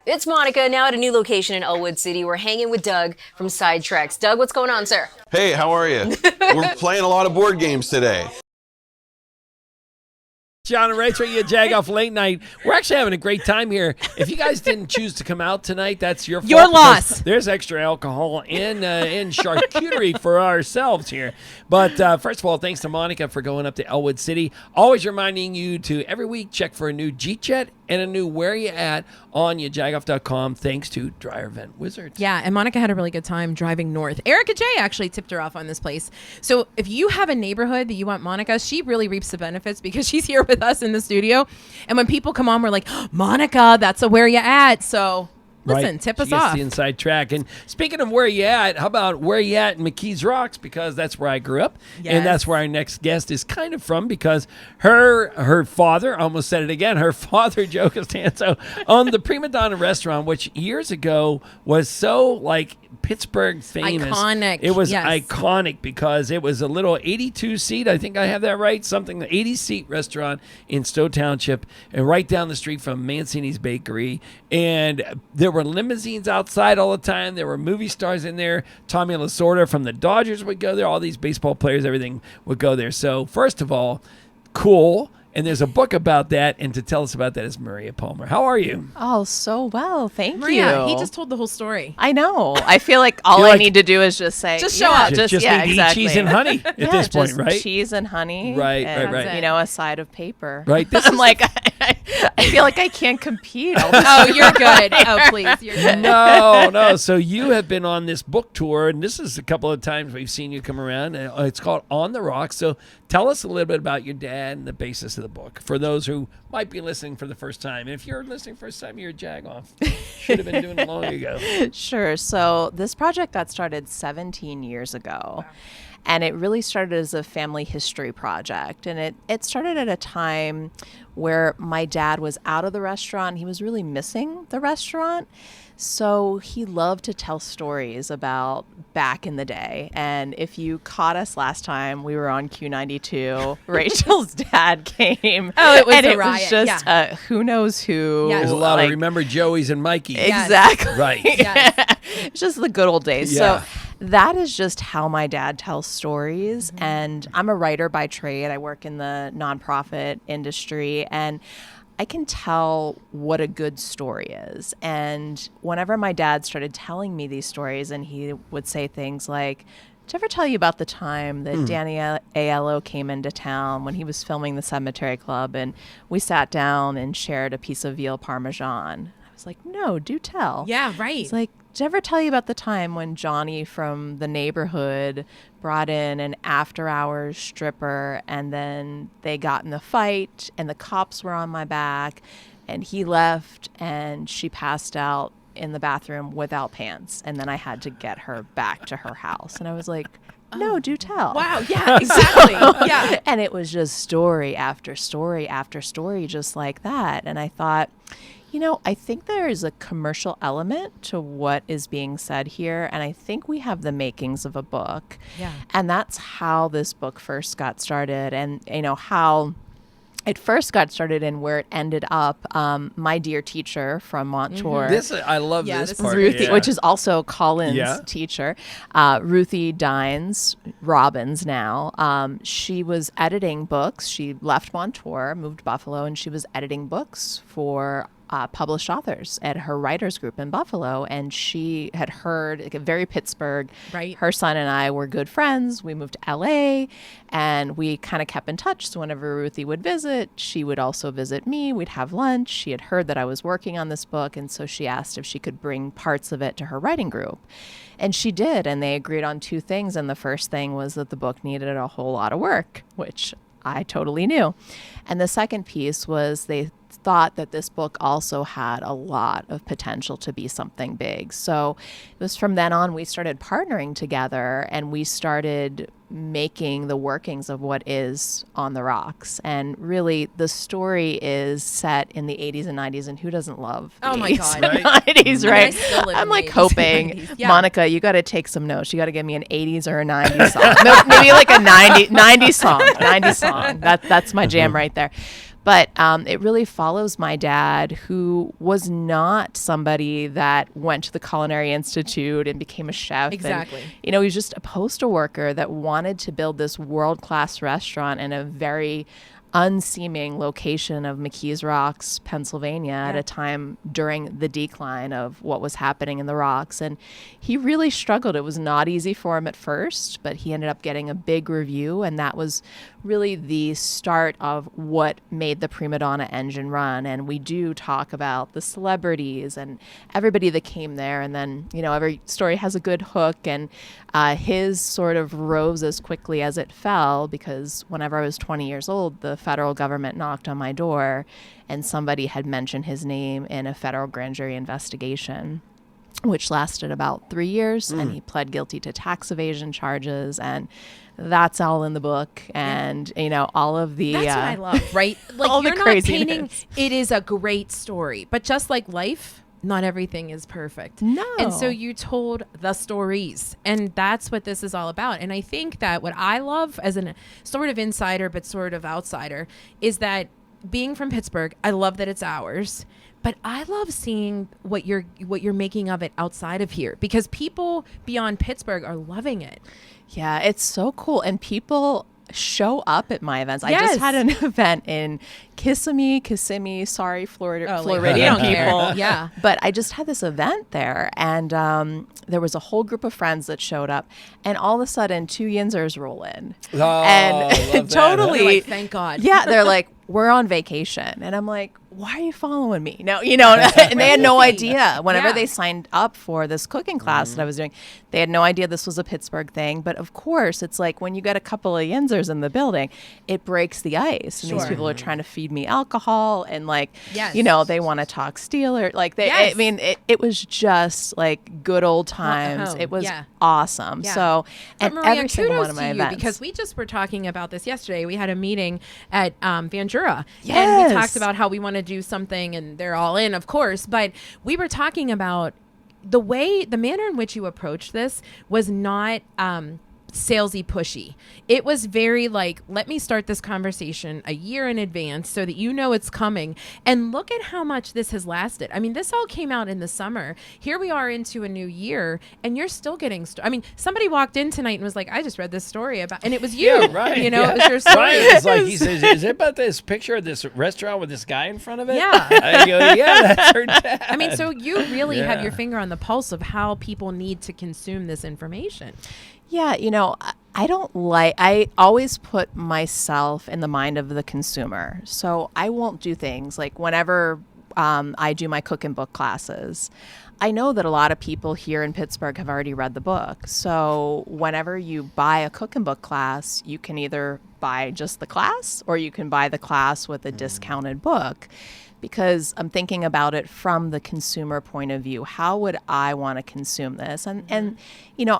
It's Monica, now at a new location in Elwood City. We're hanging with Doug from Sidetracks. Doug, what's going on, sir? Hey, how are you? We're playing a lot of board games today. John and Rachel, you Jagoff Late Night. We're actually having a great time here. If you guys didn't choose to come out tonight, that's your fault. Your loss. There's extra alcohol and charcuterie for ourselves here. But first of all, thanks to Monica for going up to Elwood City. Always reminding you to every week check for a new G-Jet and a new Where You At on yajagoff.com, thanks to Dryer Vent Wizards. Yeah, and Monica had a really good time driving north. Erica J actually tipped her off on this place. So if you have a neighborhood that you want Monica, she really reaps the benefits because she's here with us in the studio. And when people come on, we're like, oh, Monica, that's a Where You At. So listen, tip us She gets off. the inside track. And speaking of Where You At, how about Where You At in McKees Rocks? Because that's where I grew up. Yes. And that's where our next guest is kind of from, because her father, I almost said it again, her father, Joe Costanzo, owned the Primadonna Restaurant, which years ago was so like Pittsburgh famous. Iconic. It was Yes. iconic because it was a little 82-seat, I think I have that right, something, 80-seat restaurant in Stowe Township and right down the street from Mancini's Bakery. And there were limousines outside all the time. There were movie stars in there. Tommy Lasorda from the Dodgers would go there. All these baseball players, everything would go there. So first of all, cool. And there's a book about that, and to tell us about that is Maria Palmer. How are you? Oh, so well. Thank Maria, you. he just told the whole story. I know. I feel like all I need to do is just say, just show up. Just need exactly. cheese and honey at this point, just right? Cheese and honey. Right. You know, a side of paper. Right. I'm like, I feel like I can't compete. Oh, you're good. Oh, please, you're good. No. So you have been on this book tour, and this is a couple of times we've seen you come around. It's called On the Rocks. So tell us a little bit about your dad and the basis of the book for those who might be listening for the first time. And if you're listening first time, you're a Jagoff. Should have been doing it long ago. Sure. So this project got started 17 years ago. Wow. And it really started as a family history project. And it started at a time where my dad was out of the restaurant. He was really missing the restaurant. So he loved to tell stories about back in the day. And if you caught us last time, we were on Q92. Rachel's dad came. Oh, it was and a it riot. was just who knows who. Yeah. There's a lot of remember Joey's and Mikey. Exactly. Right. Yes. It's just the good old days. Yeah. So that is just how my dad tells stories. Mm-hmm. And I'm a writer by trade. I work in the nonprofit industry. And I can tell what a good story is. And whenever my dad started telling me these stories, and he would say things like, did I ever tell you about the time that Danny Aiello came into town when he was filming The Cemetery Club, and we sat down and shared a piece of veal parmesan? I was like, no, do tell. Yeah, right. He's like, did I ever tell you about the time when Johnny from the neighborhood brought in an after-hours stripper, and then they got in the fight, and the cops were on my back, and he left, and she passed out in the bathroom without pants, and then I had to get her back to her house? And I was like, no, do tell. Wow, yeah, exactly. Yeah. And it was just story after story after story, just like that. And I thought, you know, I think there is a commercial element to what is being said here, and I think we have the makings of a book. Yeah. And that's how this book first got started, and, you know, how it first got started and where it ended up. My dear teacher from Montour. I love this part. Ruthie, which is also Colin's teacher. Ruthie Dines Robbins now. She was editing books. She left Montour, moved to Buffalo, and she was editing books for published authors at her writers group in Buffalo. And she had heard, like, very Pittsburgh. Right. Her son and I were good friends. We moved to LA and we kind of kept in touch. So whenever Ruthie would visit, she would also visit me. We'd have lunch. She had heard that I was working on this book. And so she asked if she could bring parts of it to her writing group. And she did. And they agreed on two things. And the first thing was that the book needed a whole lot of work, which I totally knew. And the second piece was they thought that this book also had a lot of potential to be something big. So it was from then on we started partnering together, and we started making the workings of what is On the Rocks. And really, the story is set in the 80s and 90s, and who doesn't love the 80s and 90s, right? I'm like hoping, Monica, you got to take some notes. You got to give me an 80s or a 90s song. Maybe like a 90s song. 90s song. That's my jam right there. But it really follows my dad, who was not somebody that went to the Culinary Institute and became a chef. Exactly. And, you know, he was just a postal worker that wanted to build this world-class restaurant in a very unseeming location of McKees Rocks, Pennsylvania, at a time during the decline of what was happening in the Rocks. And he really struggled. It was not easy for him at first, but he ended up getting a big review, and that was really the start of what made the Primadonna engine run. And we do talk about the celebrities and everybody that came there, and then, you know, every story has a good hook, and his sort of rose as quickly as it fell, because whenever I was 20 years old, the federal government knocked on my door and somebody had mentioned his name in a federal grand jury investigation, which lasted about 3 years, and he pled guilty to tax evasion charges, and that's all in the book. And you know, all of the that's what I love, right? Like, all you're the not craziness. painting, it is a great story, but just like life, not everything is perfect. No. And so you told the stories, and that's what this is all about. And I think that what I love as a sort of insider but sort of outsider is that, being from Pittsburgh, I love that it's ours, but I love seeing what you're making of it outside of here, because people beyond Pittsburgh are loving it. Yeah, it's so cool. And people show up at my events. Yes. I just had an event in Kissimmee, sorry, Floridian don't people. care. Yeah. But I just had this event there, and there was a whole group of friends that showed up, and all of a sudden 2 Yinzers roll in. Oh, and totally. They're like, thank God. Yeah, they're like, we're on vacation. And I'm like, why are you following me? No, and they had no idea. Whenever they signed up for this cooking class that I was doing, they had no idea this was a Pittsburgh thing. But of course, it's like when you get a couple of Yinzers in the building, it breaks the ice. And these people are trying to feed me alcohol and they want to talk Steeler. Like it was just like good old times. It was awesome. Yeah. So, but and Maria, every single one kudos of my to you, events. because we just were talking about this yesterday. We had a meeting at Vandura, Yes. and we talked about how we want to do something, and they're all in, of course. But we were talking about the manner in which you approached this was not salesy pushy. It was very like, let me start this conversation a year in advance so that you know it's coming. And look at how much this has lasted. I mean, this all came out in the summer. Here we are into a new year, and you're still getting somebody walked in tonight and was like, I just read this story about, and it was you. Yeah, right. It was your story. Right. It's like, he says, is it about this picture of this restaurant with this guy in front of it? Yeah. I go, yeah, that's her dad. I mean, so you really have Yeah. your finger on the pulse of how people need to consume this information. Yeah, I always put myself in the mind of the consumer. So I won't do things like whenever I do my cook and book classes, I know that a lot of people here in Pittsburgh have already read the book. So whenever you buy a cook and book class, you can either buy just the class or you can buy the class with a discounted book. Because I'm thinking about it from the consumer point of view. How would I want to consume this? And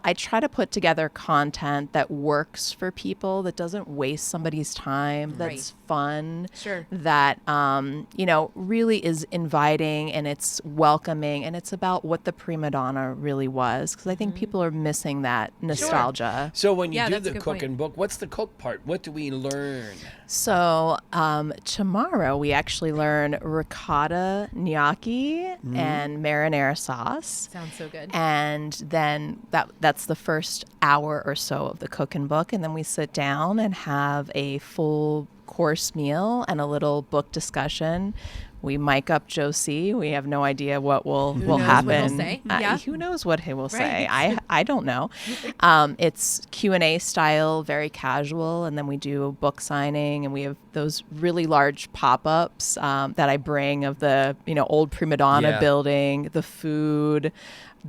I try to put together content that works for people, that doesn't waste somebody's time, that's fun, that, really is inviting and it's welcoming and it's about what the Primadonna really was. Because I think people are missing that nostalgia. So when you do the cook and book, what's the cook part? What do we learn? So tomorrow we actually learn ricotta gnocchi and marinara sauce. Sounds so good. And then that's the first hour or so of the cook and book. And then we sit down and have a full course meal and a little book discussion. We mic up Josie. We have no idea what will happen. What he'll say. Who knows what he will say? I don't know. It's Q&A style, very casual, and then we do a book signing, and we have those really large pop-ups that I bring of the old Primadonna building, the food.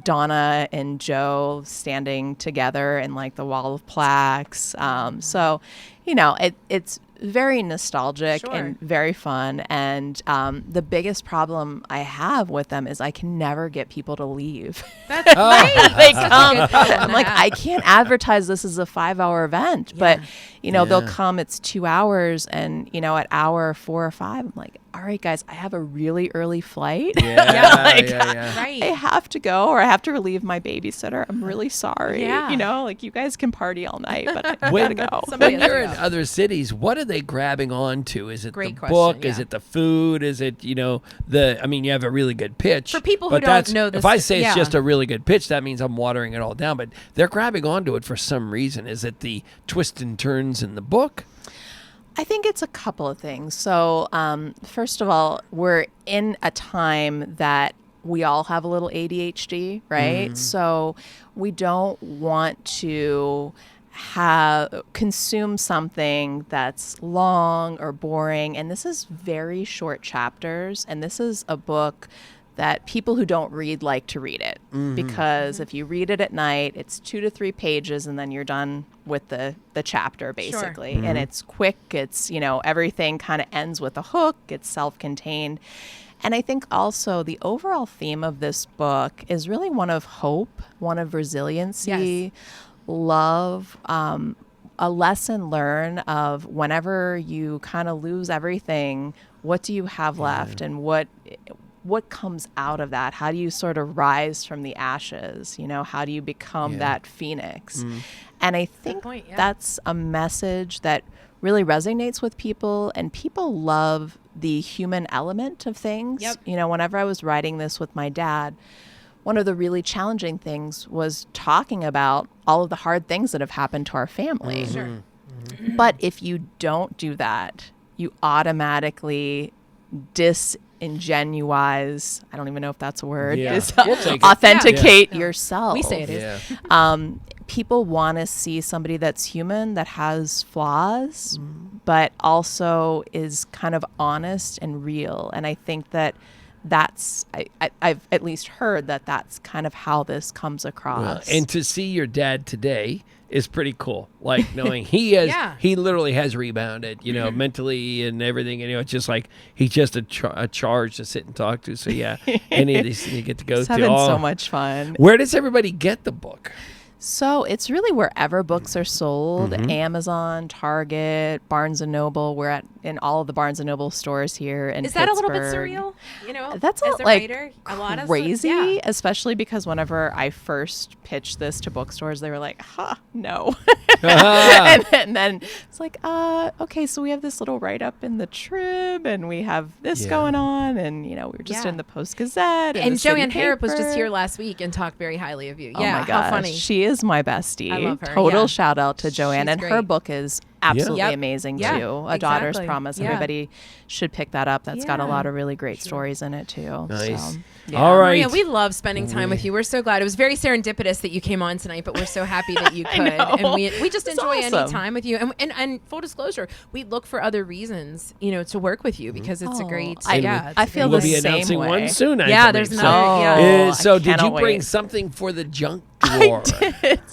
Donna and Joe standing together in like the wall of plaques. So, it's very nostalgic and very fun. And the biggest problem I have with them is I can never get people to leave. That's great. They come. I'm like, I can't advertise this as a 5-hour event, but they'll come. It's 2 hours, and at hour 4 or 5, I'm like, all right, guys, I have a really early flight. Right. I have to go, or I have to relieve my babysitter. I'm really sorry. Yeah. you guys can party all night, but I gotta go. When you're in other cities, what are they grabbing onto? Is it Great the question, book? yeah. Is it the food? Is it, you have a really good pitch. For people who but don't know this, if I say yeah. it's just a really good pitch, that means I'm watering it all down. But they're grabbing onto it for some reason. Is it the twists and turns in the book? I think it's a couple of things. So, first of all, we're in a time that we all have a little ADHD, right? So we don't want to consume something that's long or boring. And this is very short chapters. And this is a book that people who don't read like to read it, because if you read it at night, it's 2 to 3 pages and then you're done with the chapter basically. And it's quick. It's, everything kind of ends with a hook. It's self-contained. And I think also the overall theme of this book is really one of hope, one of resiliency, love, a lesson learned of whenever you kind of lose everything, what do you have left, and what comes out of that? How do you sort of rise from the ashes? How do you become that phoenix? And I think that's a message that really resonates with people, and people love the human element of things. Whenever I was writing this with my dad, one of the really challenging things was talking about all of the hard things that have happened to our family. But if you don't do that, you automatically disingenuize. I don't even know if that's a word. Yeah. Authenticate yourself. We say it is. People want to see somebody that's human, that has flaws, but also is kind of honest and real. And I think that's I've at least heard that that's kind of how this comes across. And to see your dad today is pretty cool. Like knowing he literally has rebounded, mentally and everything. And it's just like he's just a charge to sit and talk to. So any of these things you get to go It's to. having so much fun. Where does everybody get the book? So it's really wherever books are sold, Amazon, Target, Barnes & Noble. We're in all of the Barnes & Noble stores here in Pittsburgh. Is that a little bit surreal? That's as a writer, a lot of crazy, especially because whenever I first pitched this to bookstores, they were like, no. and then it's like, okay, so we have this little write-up in the Trib, and we have this going on, and, we were just in the Post-Gazette. And Joanne Harrop was just here last week and talked very highly of you. Oh my gosh, how funny. She is my bestie. I love her. Total shout out to Joanne. She's and great. her book is absolutely Yep. amazing Yeah, too. A Daughter's exactly. Promise. Yeah. Everybody should pick that up. That's got a lot of really great stories in it too. Nice. So, All right. Maria, we love spending time with you. We're so glad. It was very serendipitous that you came on tonight, but we're so happy that you could. And we just enjoy any time with you. And full disclosure, we look for other reasons, to work with you because it's a great. I feel we'll the be same announcing way. one soon. There's another. So I did you cannot bring wait. something for the junk drawer?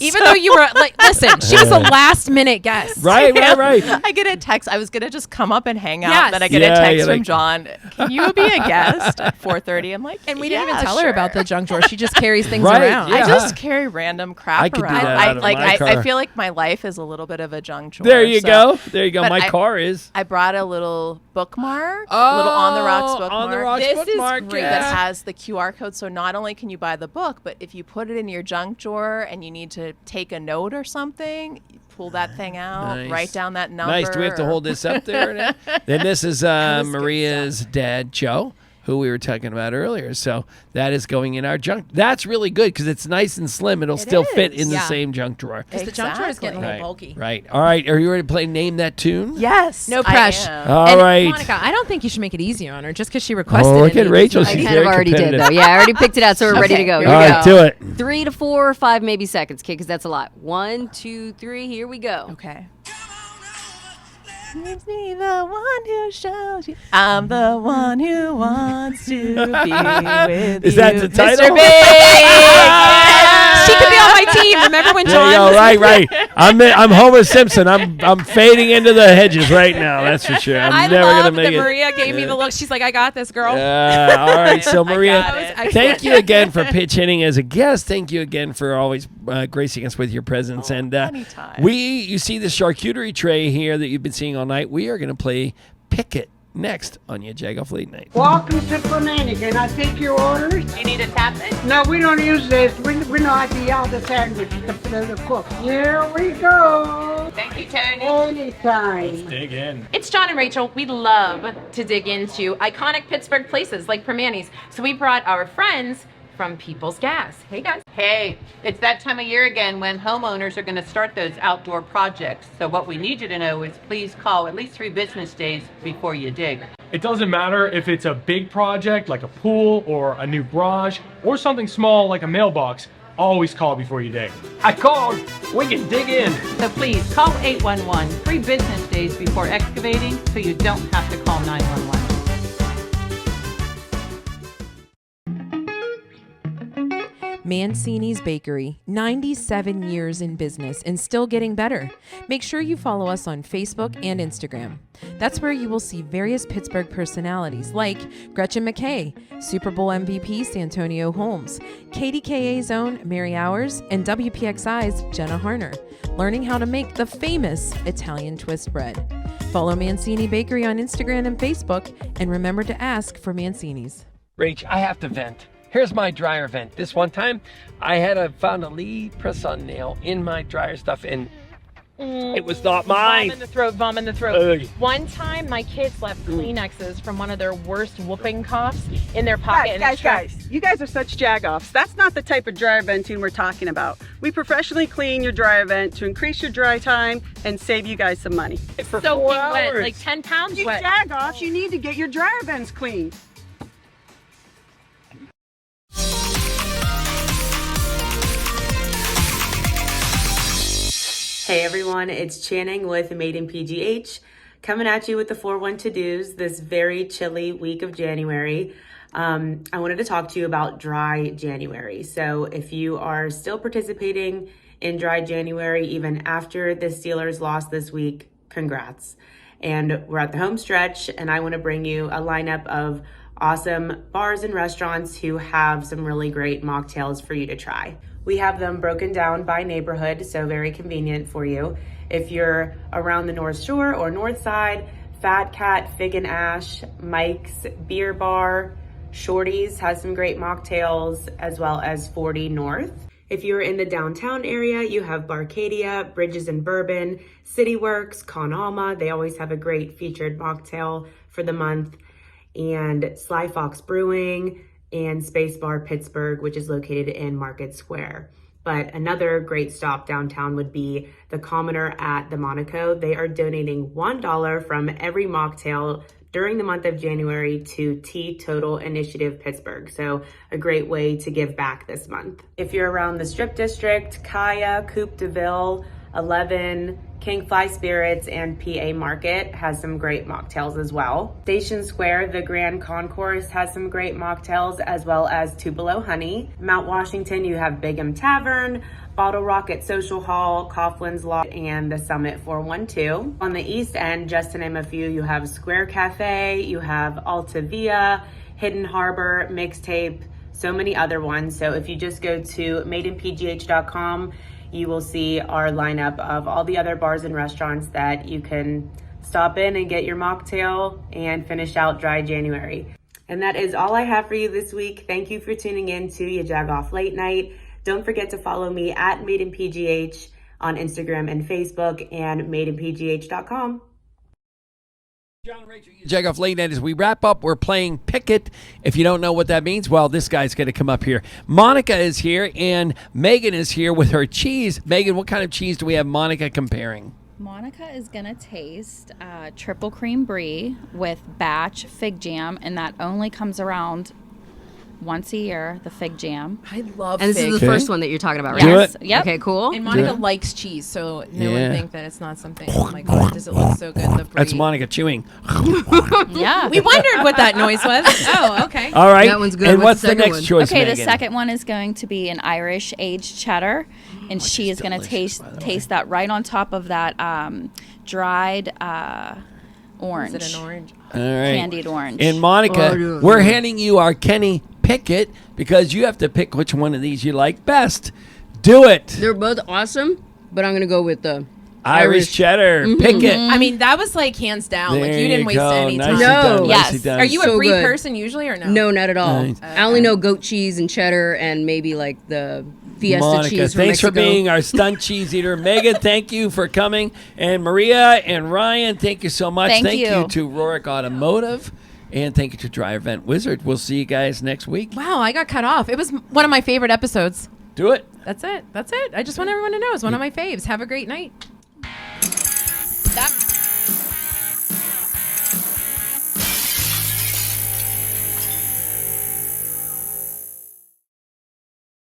Even though you were listen, she was a last minute guest. Right. I get a text. I was gonna just come up and hang out. Yes. Then I get a text from like, John. Can you be a guest at 4:30? I'm like, and we didn't even tell her about the junk drawer. She just carries things Right, around. yeah. I just carry random crap I could do around. that out of my car. I feel like my life is a little bit of a junk drawer. There you go. But My car is. I brought a little bookmark, a little On the Rocks bookmark. On the Rocks this bookmark, is great. yeah. That has the QR code. So not only can you buy the book, but if you put it in your junk drawer and you need to take a note or something, you pull that thing out, Nice. write down that number. Nice. Do we have to hold this up there? Then this is Maria's dad, Joe, who we were talking about earlier. So that is going in our junk. That's really good because it's nice and slim. It'll still fit in the same junk drawer. Because the junk drawer is getting a little bulky. Right. All right. Are you ready to play Name That Tune? Yes. No pressure. All right. Monica, I don't think you should make it easy on her just because she requested it. Oh, look at Rachel. I She's kind of very already did, competitive. though. Yeah, I already picked it out, so we're ready to go. Here All we right, go. do it. 3 to 4 or 5 maybe seconds, okay, because that's a lot. 1, 2, 3, here we go. Okay. It's me, the one who shows you. I'm the one who wants to be with Is you. that the title? Mr. Big! She could be on my team. Remember when There John you go. was Right. I'm Homer Simpson. I'm fading into the hedges right now. That's for sure. I'm I never love gonna make that it. Maria gave me the look. She's like, I got this, girl. All right. So Maria, got it. thank you again for pitch hitting as a guest. Thank you again for always gracing us with your presence. And anytime. you see the charcuterie tray here that you've been seeing all night. We are going to play Pick It next on your Jagoff Late Night. Welcome to Fernandez. Can I take your orders? You need a tap it? No, we don't use this. We know how to yell the sandwich, the cook. Here we go. Thank you, Tony. Anytime. Dig in. It's John and Rachel. We love to dig into iconic Pittsburgh places like Primadonna's. So we brought our friends from People's Gas. Hey, guys. Hey, it's that time of year again when homeowners are going to start those outdoor projects. So what we need you to know is please call at least 3 business days before you dig. It doesn't matter if it's a big project like a pool or a new garage or something small like a mailbox. Always call before you dig. I called. We can dig in. So please call 811 3 business days before excavating so you don't have to call 911. Mancini's Bakery, 97 years in business and still getting better. Make sure you follow us on Facebook and Instagram. That's where you will see various Pittsburgh personalities like Gretchen McKay, Super Bowl MVP Santonio Holmes, KDKA's own Mary Hours, and WPXI's Jenna Harner, learning how to make the famous Italian twist bread. Follow Mancini Bakery on Instagram and Facebook, and remember to ask for Mancini's. Rach, I have to vent. Here's my dryer vent. This one time, I found a Lee press-on nail in my dryer stuff, and It was not mine. Vom in the throat. One time, my kids left Kleenexes from one of their worst whooping coughs in their pocket. Guys, you guys are such jagoffs. That's not the type of dry venting we're talking about. We professionally clean your dry vent to increase your dry time and save you guys some money. For 4 hours. Wet, like 10 pounds you wet. Jagoffs, you need to get your dryer vents cleaned. Hey everyone, it's Channing with Made in PGH, coming at you with the 4-1 to-dos this very chilly week of January. I wanted to talk to you about dry January. So if you are still participating in dry January, even after the Steelers lost this week, congrats. And we're at the home stretch, and I want to bring you a lineup of awesome bars and restaurants who have some really great mocktails for you to try. We have them broken down by neighborhood, so very convenient for you. If you're around the North Shore or North Side, Fat Cat, Fig and Ash, Mike's Beer Bar, Shorty's has some great mocktails, as well as 40 North. If you're in the downtown area, you have Barcadia, Bridges and Bourbon, City Works, Con Alma. They always have a great featured mocktail for the month. And Sly Fox Brewing, and Space Bar Pittsburgh, which is located in Market Square. But another great stop downtown would be the Commoner at the Monaco. They are donating $1 from every mocktail during the month of January to Teetotal Initiative Pittsburgh. So a great way to give back this month. If you're around the Strip District, Kaya, Coupe de Ville, 11, King Fly Spirits, and PA Market has some great mocktails as well. Station Square, the Grand Concourse has some great mocktails, as well as Tupelo Honey. Mount Washington, you have Big M Tavern, Bottle Rocket Social Hall, Coughlin's Lot, and the Summit 412. On the East End, just to name a few, you have Square Cafe, you have Alta Via, Hidden Harbor, Mixtape, so many other ones. So if you just go to madeinpgh.com, you will see our lineup of all the other bars and restaurants that you can stop in and get your mocktail and finish out dry January. And that is all I have for you this week. Thank you for tuning in to your Jagoff Late Night. Don't forget to follow me at Made in PGH on Instagram and Facebook, and madeinpgh.com. John Rachel, Jagoff Late Night. As we wrap up, we're playing Picket. If you don't know what that means, well, this guy's going to come up here. Monica is here, and Megan is here with her cheese. Megan, what kind of cheese do we have Monica comparing? Monica is going to taste triple cream brie with batch fig jam, and that only comes around once a year, the fig jam. I love and fig. And this is the first one that you're talking about, right? Yes. Yep. Okay, cool. And Monica likes cheese, so no one think that it's not something. Oh my God, does it look so good? The brie. That's Monica chewing. Yeah. We wondered what that noise was. Oh, okay. All right. That one's good. And what's the next choice, Okay, Megan? the second one is going to be an Irish aged cheddar, and she is going to taste that right on top of that dried orange. Is it an orange? All right. Candied orange. And Monica, we're handing you our Kenny Picket because you have to pick which one of these you like best. Do it. They're both awesome, but I'm going to go with the Irish cheddar. Picket. I mean, that was like hands down. There like you didn't waste go. any time. Nicely done, Yes. nicely done. Are you So a brie good. person usually or no? No, not at all. Nice. I only know goat cheese and cheddar and maybe like the Fiesta Monica, cheese from thanks for Mexico. being our stunt cheese eater. Megan, thank you for coming. And Maria and Ryan, thank you so much. Thank you. to Rohrich Automotive. And thank you to Dry Event Wizard. We'll see you guys next week. Wow, I got cut off. It was one of my favorite episodes. Do it. That's it. I just want everyone to know it's one of my faves. Have a great night.